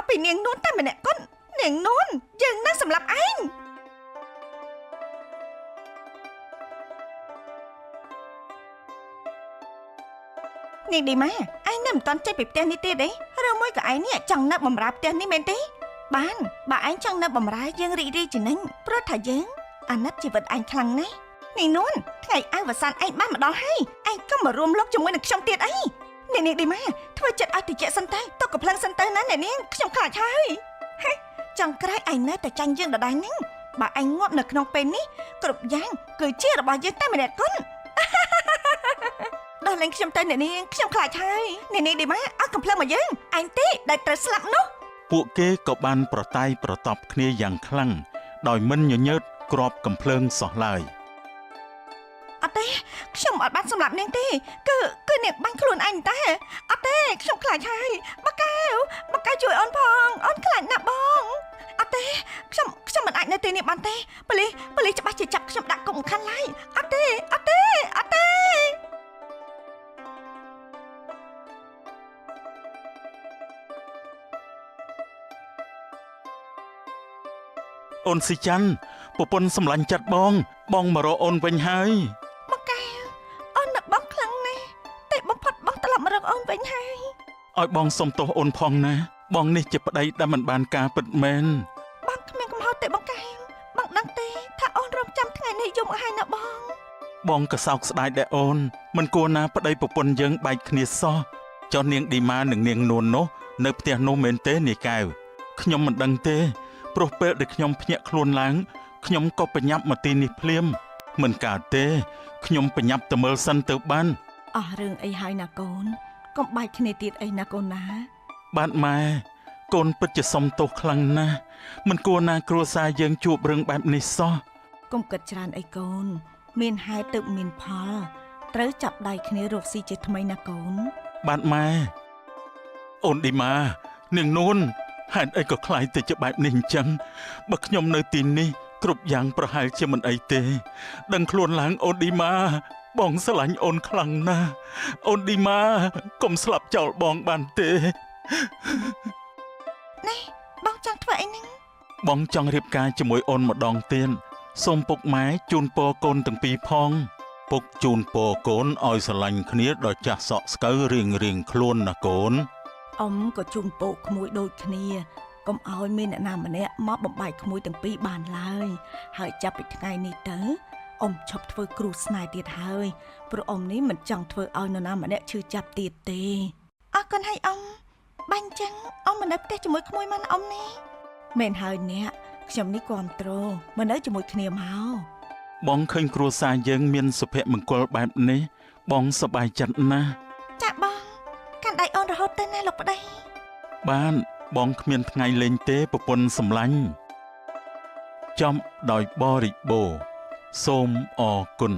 ពីនាងនួនតែម្នាក់គត់នាងនួនយើងនឹងសម្លាប់ឯងនាងឌីម៉ាឯងនៅមិនទាន់ចេញពីផ្ទះនេះទេទេឬមួយក៏ឯងនេះចង់នៅបំរើផ្ទះនេះមែនទេបានបើឯងចង់នៅបំរើយើងរីករាយជានិញព្រោះថាយើងអាណិតជីវិតឯងខ្លាំងណាស់នាងនួនថ្ងៃអវសានឯងបានមកដល់ហើយឯងក៏មករួមលោកជាមួយនឹងខ្ញុំទៀតអីនាងឌីម៉ាធ្វើចិត្តឲ្យតិចសិនទៅទុកកំភ្លឹងសិនទៅណានាងខ្ញុំខ្លាចហើយចង់ក្រោយឯងនៅតែចាញ់យើងដដែលហ្នឹងបើឯងងាប់នៅក្នុងពេលនេះគ្រប់យ៉ាងគឺជារបស់យើងតែម្នាក់គត់ដល់លេងខ្ញុំទៅនាងខ្ញុំខ្លាចហើយនាងឌីម៉ាអត់កំភ្លឹងមកយើងឯងទេដែលត្រូវស្លាប់នោះពួកគេក៏បានប្រតែយប្រតប់គ្នាយ៉ាងខ្លាំងដោយមិនញញើតគ្រាប់កំភ្លើងសោះឡើយអត់ទេខ្ញុំអត់បានសម្លាប់នាងទេគឺនាងបាញ់ខ្លួនឯងតែអត់ទេខ្ញុំខ្លាចហើយបកែវជួយអូនផងអូនខ្លាចណាស់បងអត់ទេខ្ញុំមិនអាចនៅទីនេះបានទេប៉ូលីសច្បាស់ជាចាប់ខ្ញុំដាក់គុកមិនខាន់ឡើយអត់ទេអូនស៊ីច័ន្ទប្រពន្ធសម្លាញ់ចិត្តបងមករកអូនវិញហើយបកែវអូននឹកបងខ្លាំងណាស់តែបំផុតបងត្រឡប់មករកអូនវិញហើយឲ្យបងសុំទោសអូនផងណាបងនេះជាប្តីដែលមិនបានការពិតមែនបងគ្មានកំហុសទេបកែវបងដឹងទេថាអូនរងចាំថ្ងៃនេះយំឲ្យណាបងក៏សោកស្ដាយដែរអូនមិនគួរណាប្តីប្រពន្ធយើងបែកគ្នាសោះចុះនាងឌីម៉ានិងនាងនួននោះនៅផ្ទះនោះមែនទេនាងកែវខ្ញុំមិនដឹងទេព្រោះពេលដែលខ្ញុំភ្ញាក់ខ្លួនឡើងខ្ញុំក៏ប្រញាប់មកទីនេះភ្លាមមិនកើតទេខ្ញុំប្រញាប់ទៅមើលសិនទៅបានអស់រឿងអីហើយណាកូនកុំបែកគ្នាទៀតអីណាកូនណាបាទម៉ែកូនពិតជាសុំទោសខ្លាំងណាស់មិនគួរណាគ្រួសារយើងជួបរឿងបែបនេះសោះកុំគិតច្រើនអីកូនមានហេតុទើបមានផលត្រូវចាប់ដៃគ្នារកស៊ីជាថ្មីណាកូនបាទម៉ែអូនឌីម៉ានាងនួនហេតុអីក៏ខ្លាយទៅជាបែបនេះអញ្ចឹងបើខ្ញុំនៅទីនេះគ្រប់យ៉ាងប្រហែលជាមិនអីទេដឹងខ្លួនឡើងអូនឌីម៉ាបងស្រឡាញ់អូនខ្លាំងណាស់អូនឌីម៉ាកុំស្លាប់ចោលបងបានទេនេះបងចង់ធ្វើអីហ្នឹងបងចង់រៀបការជាមួយអូនម្ដងទៀតសូមពុកម៉ែជូនពរកូនទាំងពីរផងពុកជូនពរកូនឲ្យស្រឡាញ់គ្នាដល់ចាស់សក់ស្កូវរៀងខ្លួនណាកូនអ៊ំក៏ជូនពរក្មួយដូចគ្នាកុំឲ្យមានអ្នកណាម្នាក់មកបំបែកក្មួយទាំងពីរបានឡើយហើយចាប់ពីថ្ងៃនេះទៅអ៊ំឈប់ធ្វើគ្រូស្នេហ៍ទៀតហើយព្រោះអ៊ំនេះមិនចង់ធ្វើឲ្យនរណាម្នាក់ឈឺចាប់ទៀតទេអរគុណហើយអ៊ំបាញ់ចឹងអ៊ំមកនៅផ្ទះជាមួយក្មួយមិនអ៊ំនេះមែនហើយអ្នកខ្ញុំនេះគាំទ្រមកនៅជាមួយគ្នាមកបងឃើញគ្រួសារយើងមានសុភមង្គលបែបនេះបងសប្បាយចិត្តណាស់ចាបងកាន់ដៃអូនរហូតទៅណាលោកប្តីបានបងគ្មានថ្ងៃលេងទេប្រពន្ធសម្លាញ់ចំដោយបរិបូរសូមអរគុណ